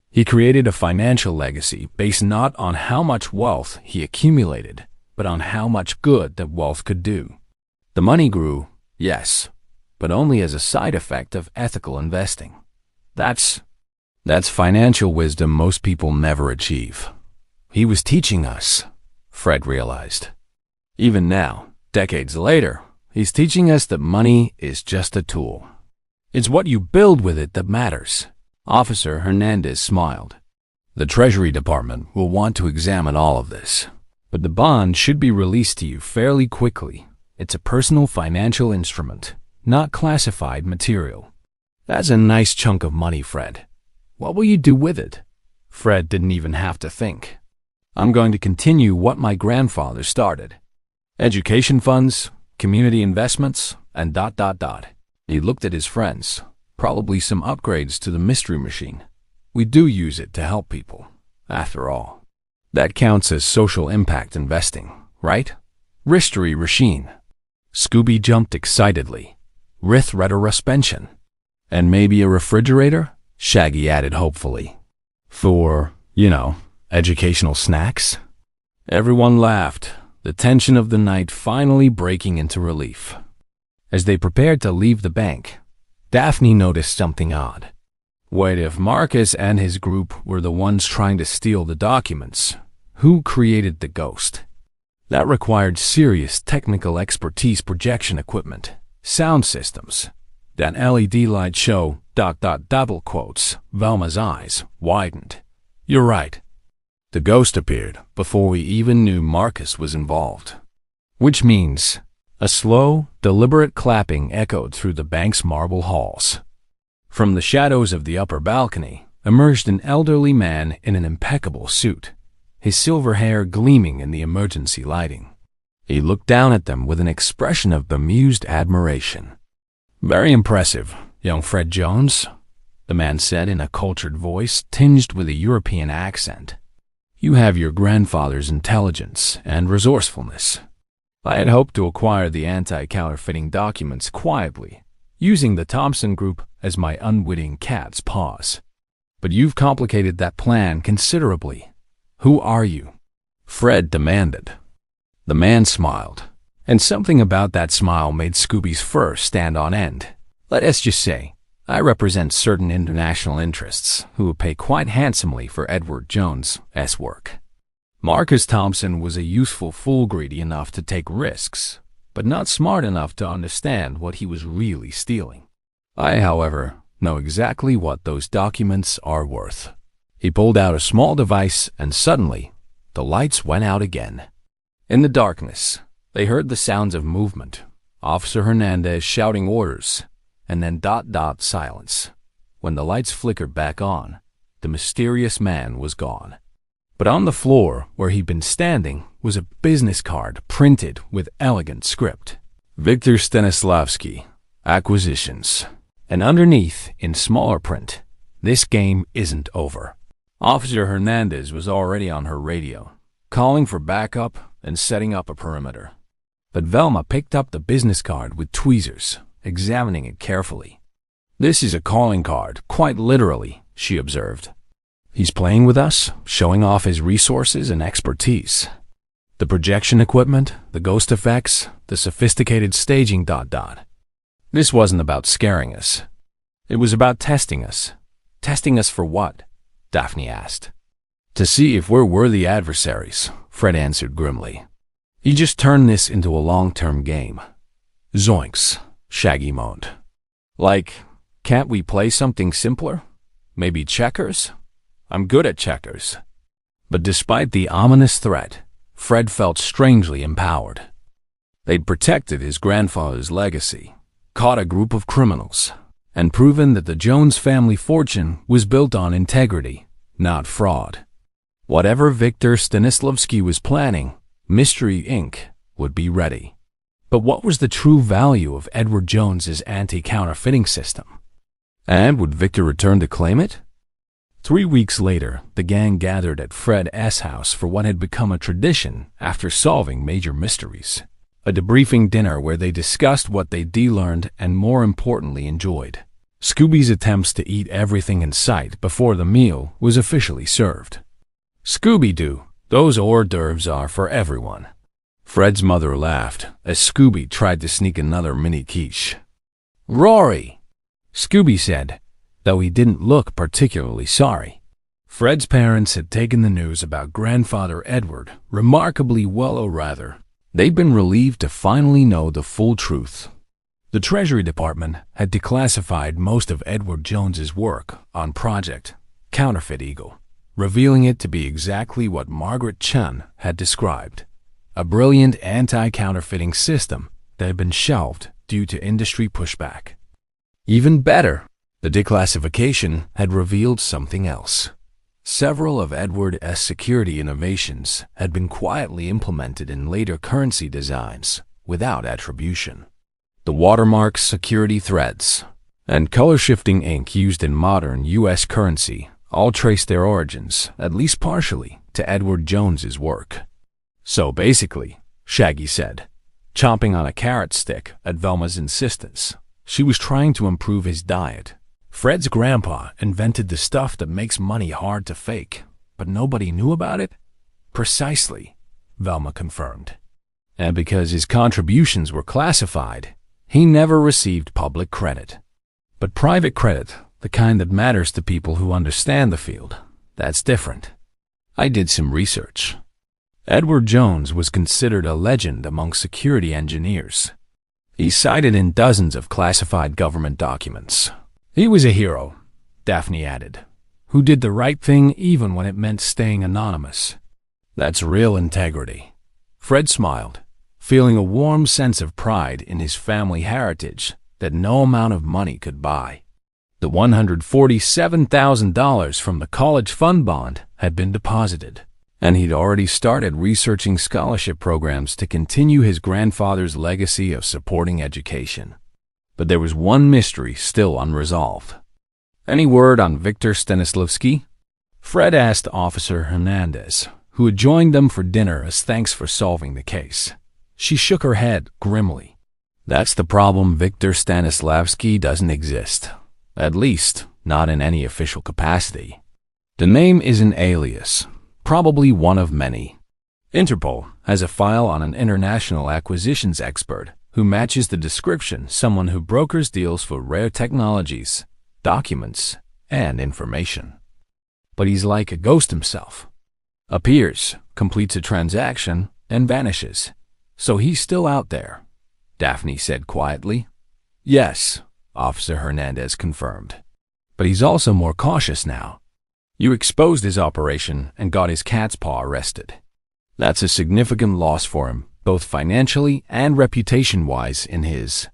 He created a financial legacy based not on how much wealth he accumulated, but on how much good that wealth could do. The money grew, yes, but only as a side effect of ethical investing. That's financial wisdom most people never achieve. He was teaching us," Fred realized. Even now, decades later, he's teaching us that money is just a tool. It's what you build with it that matters. Officer Hernandez smiled. "The Treasury Department will want to examine all of this, but the bond should be released to you fairly quickly. It's a personal financial instrument, not classified material." "That's a nice chunk of money, Fred. What will you do with it?" Fred didn't even have to think. "I'm going to continue what my grandfather started. Education funds, community investments, and ... He looked at his friends. "Probably some upgrades to the mystery machine. We do use it to help people, after all. That counts as social impact investing, right? Mystery machine." Scooby jumped excitedly. "Rithreteruspension. And maybe a refrigerator?" Shaggy added hopefully. "For, educational snacks?" Everyone laughed, the tension of the night finally breaking into relief. As they prepared to leave the bank, Daphne noticed something odd. What if Marcus and his group were the ones trying to steal the documents? Who created the ghost? That required serious technical expertise, projection equipment, sound systems. That LED light show, ... double quotes. Velma's eyes widened. "You're right. The ghost appeared before we even knew Marcus was involved." Which means a slow, deliberate clapping echoed through the bank's marble halls. From the shadows of the upper balcony emerged an elderly man in an impeccable suit, his silver hair gleaming in the emergency lighting. He looked down at them with an expression of bemused admiration. "Very impressive, young Fred Jones," the man said in a cultured voice tinged with a European accent. You have your grandfather's intelligence and resourcefulness. I had hoped to acquire the anti-counterfeiting documents quietly, using the Thompson Group as my unwitting cat's paws. But you've complicated that plan considerably. Who are you?" Fred demanded. The man smiled, and something about that smile made Scooby's fur stand on end. "Let us just say, I represent certain international interests who will pay quite handsomely for Edward Jones's work." Marcus Thompson was a useful fool, greedy enough to take risks, but not smart enough to understand what he was really stealing. "I, however, know exactly what those documents are worth." He pulled out a small device, and suddenly, the lights went out again. In the darkness, they heard the sounds of movement, Officer Hernandez shouting orders, and then silence. When the lights flickered back on, the mysterious man was gone. But on the floor where he'd been standing was a business card printed with elegant script. "Victor Stanislavski, Acquisitions." And underneath, in smaller print, "This game isn't over." Officer Hernandez was already on her radio, calling for backup and setting up a perimeter. But Velma picked up the business card with tweezers, examining it carefully. "This is a calling card, quite literally," she observed. "He's playing with us, showing off his resources and expertise. The projection equipment, the ghost effects, the sophisticated staging ... This wasn't about scaring us. It was about testing us. Testing us for what?" Daphne asked. "To see if we're worthy adversaries," Fred answered grimly. "He just turned this into a long-term game." "Zoinks," Shaggy moaned. "Like, can't we play something simpler? Maybe checkers? I'm good at checkers." But despite the ominous threat, Fred felt strangely empowered. They'd protected his grandfather's legacy, caught a group of criminals, and proven that the Jones family fortune was built on integrity, not fraud. Whatever Victor Stanislavski was planning, Mystery Inc. would be ready. But what was the true value of Edward Jones's anti-counterfeiting system? And would Victor return to claim it? 3 weeks later, the gang gathered at Fred S. house for what had become a tradition after solving major mysteries. A debriefing dinner where they discussed what they de-learned and, more importantly, enjoyed. Scooby's attempts to eat everything in sight before the meal was officially served. "Scooby-Doo, those hors d'oeuvres are for everyone." Fred's mother laughed as Scooby tried to sneak another mini quiche. "Rory," Scooby said, though he didn't look particularly sorry. Fred's parents had taken the news about grandfather Edward remarkably well, or rather, they'd been relieved to finally know the full truth. The Treasury Department had declassified most of Edward Jones's work on Project Counterfeit Eagle, revealing it to be exactly what Margaret Chun had described, a brilliant anti-counterfeiting system that had been shelved due to industry pushback. Even better, the declassification had revealed something else. Several of Edward's security innovations had been quietly implemented in later currency designs without attribution. The watermarks, security threads, and color-shifting ink used in modern U.S. currency all trace their origins, at least partially, to Edward Jones's work. "So basically," Shaggy said, chomping on a carrot stick at Velma's insistence, she was trying to improve his diet. "Fred's grandpa invented the stuff that makes money hard to fake, but nobody knew about it?" "Precisely," Velma confirmed. "And because his contributions were classified, he never received public credit. But private credit, the kind that matters to people who understand the field, that's different. I did some research. Edward Jones was considered a legend among security engineers. He's cited in dozens of classified government documents. He was a hero," Daphne added, "who did the right thing even when it meant staying anonymous. That's real integrity." Fred smiled, feeling a warm sense of pride in his family heritage that no amount of money could buy. The $147,000 from the college fund bond had been deposited, and he'd already started researching scholarship programs to continue his grandfather's legacy of supporting education. But there was one mystery still unresolved. "Any word on Victor Stanislavski?" Fred asked Officer Hernandez, who had joined them for dinner as thanks for solving the case. She shook her head grimly. That's the problem. Victor Stanislavski doesn't exist. At least, not in any official capacity. The name is an alias, probably one of many. Interpol has a file on an international acquisitions expert who matches the description, someone who brokers deals for rare technologies, documents, and information. But he's like a ghost himself. Appears, completes a transaction, and vanishes. So he's still out there, Daphne said quietly. Yes, Officer Hernandez confirmed. But he's also more cautious now. You exposed his operation and got his cat's paw arrested. That's a significant loss for him, both financially and reputation-wise in his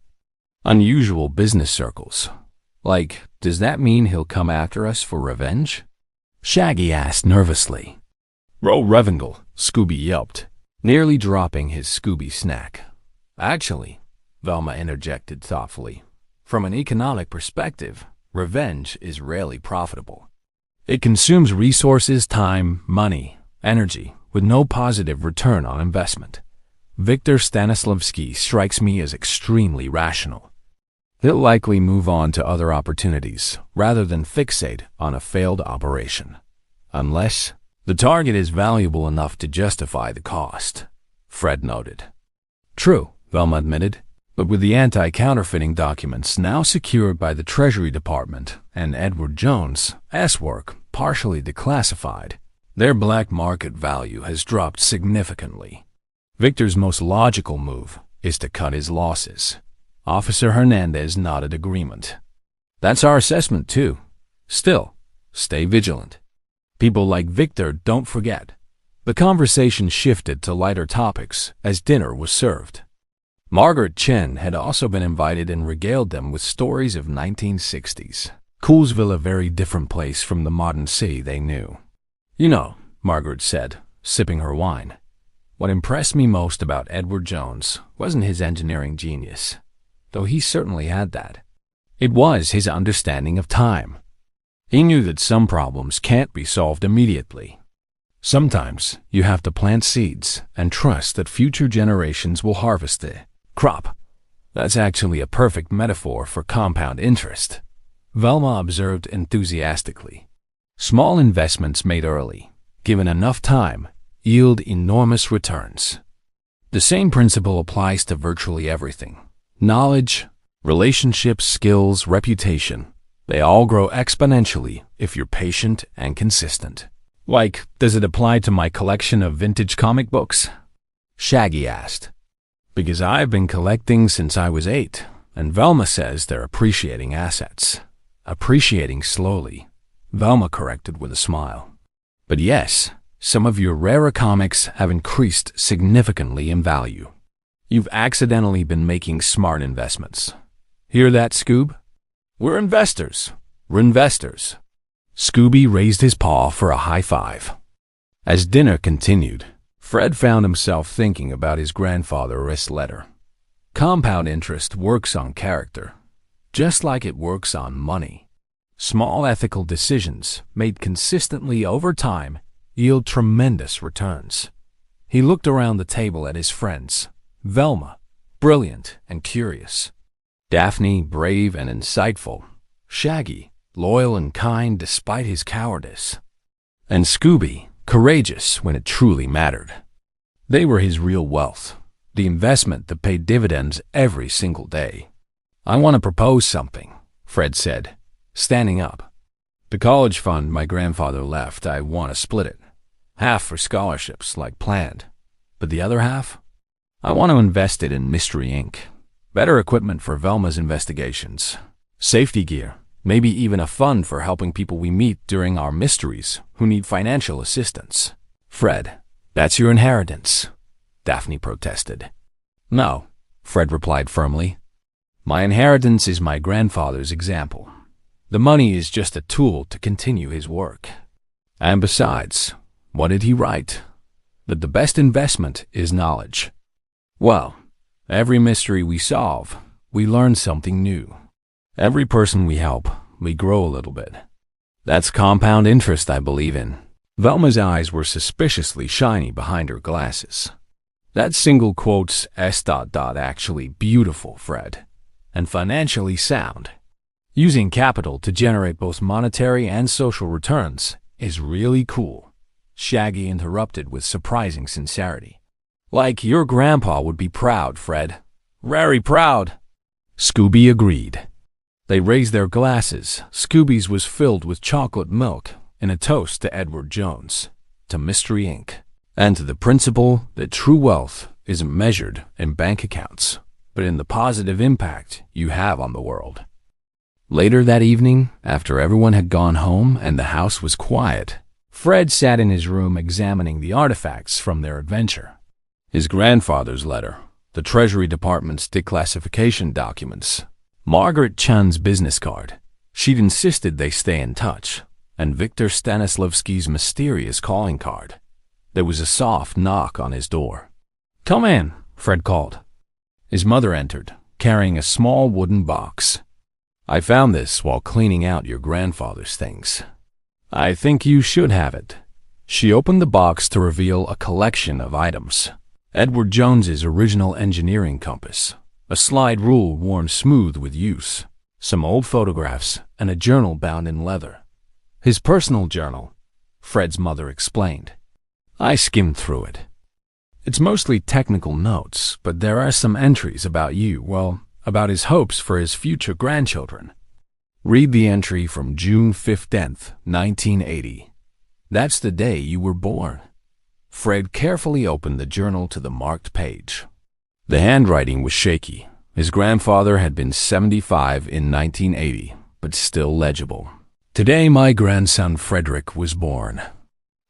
unusual business circles. Like, does that mean he'll come after us for revenge? Shaggy asked nervously. Roll Revengal, Scooby yelped, nearly dropping his Scooby snack. Actually, Velma interjected thoughtfully, from an economic perspective, revenge is rarely profitable. It consumes resources, time, money, energy, with no positive return on investment. Victor Stanislavski strikes me as extremely rational. He'll likely move on to other opportunities rather than fixate on a failed operation. Unless the target is valuable enough to justify the cost, Fred noted. True, Velma admitted, but with the anti-counterfeiting documents now secured by the Treasury Department and Edward Jones' work partially declassified, their black market value has dropped significantly. Victor's most logical move is to cut his losses. Officer Hernandez nodded agreement. That's our assessment too. Still, stay vigilant. People like Victor don't forget. The conversation shifted to lighter topics as dinner was served. Margaret Chen had also been invited and regaled them with stories of 1960s. Coolsville, a very different place from the modern city they knew. You know, Margaret said, sipping her wine, what impressed me most about Edward Jones wasn't his engineering genius, though he certainly had that. It was his understanding of time. He knew that some problems can't be solved immediately. Sometimes you have to plant seeds and trust that future generations will harvest the crop. That's actually a perfect metaphor for compound interest, Velma observed enthusiastically. Small investments made early, given enough time, yield enormous returns. The same principle applies to virtually everything. Knowledge, relationships, skills, reputation, they all grow exponentially if you're patient and consistent. Like, does it apply to my collection of vintage comic books? Shaggy asked. Because I've been collecting since I was 8, and Velma says they're appreciating assets. Appreciating slowly, Velma corrected with a smile. But yes, some of your rarer comics have increased significantly in value. You've accidentally been making smart investments. Hear that, Scoob? We're investors. We're investors. Scooby raised his paw for a high five. As dinner continued, Fred found himself thinking about his grandfather's letter. Compound interest works on character, just like it works on money. Small ethical decisions made consistently over time yield tremendous returns. He looked around the table at his friends. Velma, brilliant and curious. Daphne, brave and insightful. Shaggy, loyal and kind despite his cowardice. And Scooby, courageous when it truly mattered. They were his real wealth, the investment that paid dividends every single day. I want to propose something, Fred said, standing up. The college fund my grandfather left, I want to split it. Half for scholarships, like planned. But the other half? I want to invest it in Mystery Inc. Better equipment for Velma's investigations. Safety gear. Maybe even a fund for helping people we meet during our mysteries who need financial assistance. Fred, that's your inheritance, Daphne protested. No, Fred replied firmly. My inheritance is my grandfather's example. The money is just a tool to continue his work. And besides, what did he write? That the best investment is knowledge. Well, every mystery we solve, we learn something new. Every person we help, we grow a little bit. That's compound interest I believe in. Velma's eyes were suspiciously shiny behind her glasses. That single quote's actually beautiful, Fred, and financially sound. Using capital to generate both monetary and social returns is really cool, Shaggy interrupted with surprising sincerity. Like your grandpa would be proud, Fred. Very proud. Scooby agreed. They raised their glasses. Scooby's was filled with chocolate milk in a toast to Edward Jones, to Mystery Inc., and to the principle that true wealth isn't measured in bank accounts, but in the positive impact you have on the world. Later that evening, after everyone had gone home and the house was quiet, Fred sat in his room examining the artifacts from their adventure. His grandfather's letter, the Treasury Department's declassification documents, Margaret Chun's business card. She'd insisted they stay in touch, and Victor Stanislavski's mysterious calling card. There was a soft knock on his door. "Come in," Fred called. His mother entered, carrying a small wooden box. "I found this while cleaning out your grandfather's things. I think you should have it." She opened the box to reveal a collection of items. Edward Jones's original engineering compass, a slide rule worn smooth with use, some old photographs, and a journal bound in leather. His personal journal, Fred's mother explained. I skimmed through it. It's mostly technical notes, but there are some entries about you, well, about his hopes for his future grandchildren. Read the entry from June 15th, 1980. That's the day you were born. Fred carefully opened the journal to the marked page. The handwriting was shaky. His grandfather had been 75 in 1980, but still legible. Today my grandson Frederick was born.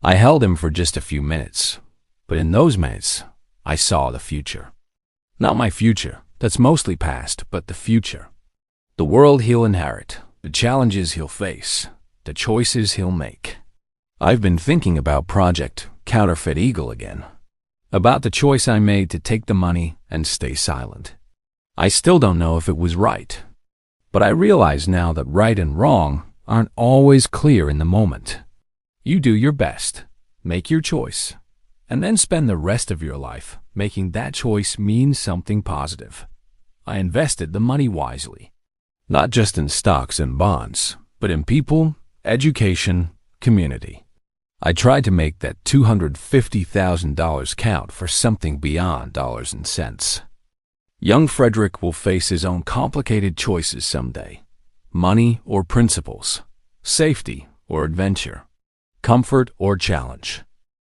I held him for just a few minutes, but in those minutes, I saw the future. Not my future, that's mostly past, but the future. The world he'll inherit, the challenges he'll face, the choices he'll make. I've been thinking about Project Counterfeit Eagle again. About the choice I made to take the money and stay silent. I still don't know if it was right, but I realize now that right and wrong aren't always clear in the moment. You do your best, make your choice, and then spend the rest of your life making that choice mean something positive. I invested the money wisely, not just in stocks and bonds, but in people, education, community. I tried to make that $250,000 count for something beyond dollars and cents. Young Frederick will face his own complicated choices someday. Money or principles, safety or adventure, comfort or challenge.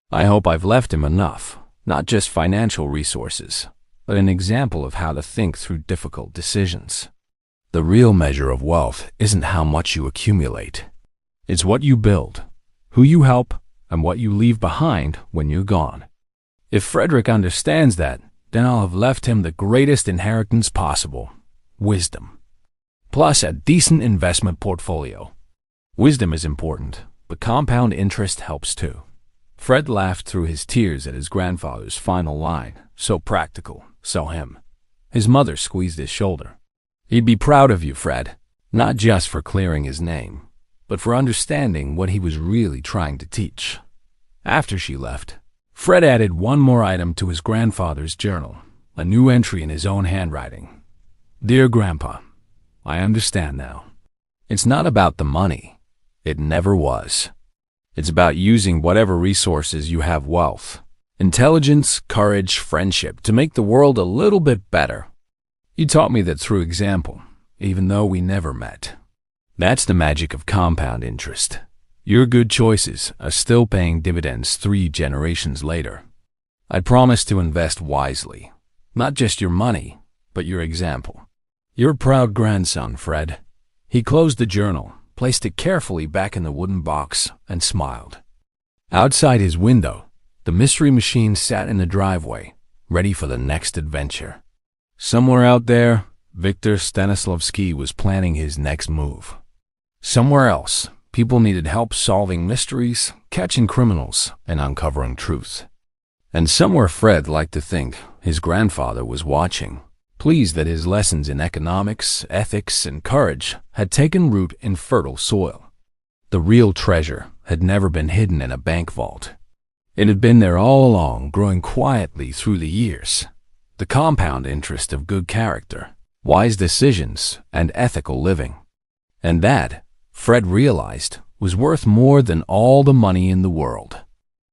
I hope I've left him enough, not just financial resources, but an example of how to think through difficult decisions. The real measure of wealth isn't how much you accumulate. It's what you build, who you help, and what you leave behind when you're gone. If Frederick understands that, then I'll have left him the greatest inheritance possible, wisdom. Plus a decent investment portfolio. Wisdom is important, but compound interest helps too. Fred laughed through his tears at his grandfather's final line, so practical, so him. His mother squeezed his shoulder. He'd be proud of you, Fred, not just for clearing his name, but for understanding what he was really trying to teach. After she left, Fred added one more item to his grandfather's journal, a new entry in his own handwriting. Dear Grandpa, I understand now. It's not about the money. It never was. It's about using whatever resources you have wealth, intelligence, courage, friendship to make the world a little bit better. You taught me that through example, even though we never met. That's the magic of compound interest. Your good choices are still paying dividends 3 generations later. I promise to invest wisely, not just your money, but your example. Your proud grandson, Fred. He closed the journal, placed it carefully back in the wooden box, and smiled. Outside his window, the mystery machine sat in the driveway, ready for the next adventure. Somewhere out there, Victor Stanislavski was planning his next move. Somewhere else, people needed help solving mysteries, catching criminals, and uncovering truth. And somewhere Fred liked to think his grandfather was watching, pleased that his lessons in economics, ethics, and courage had taken root in fertile soil. The real treasure had never been hidden in a bank vault. It had been there all along, growing quietly through the years. The compound interest of good character, wise decisions, and ethical living. And that, Fred realized, was worth more than all the money in the world.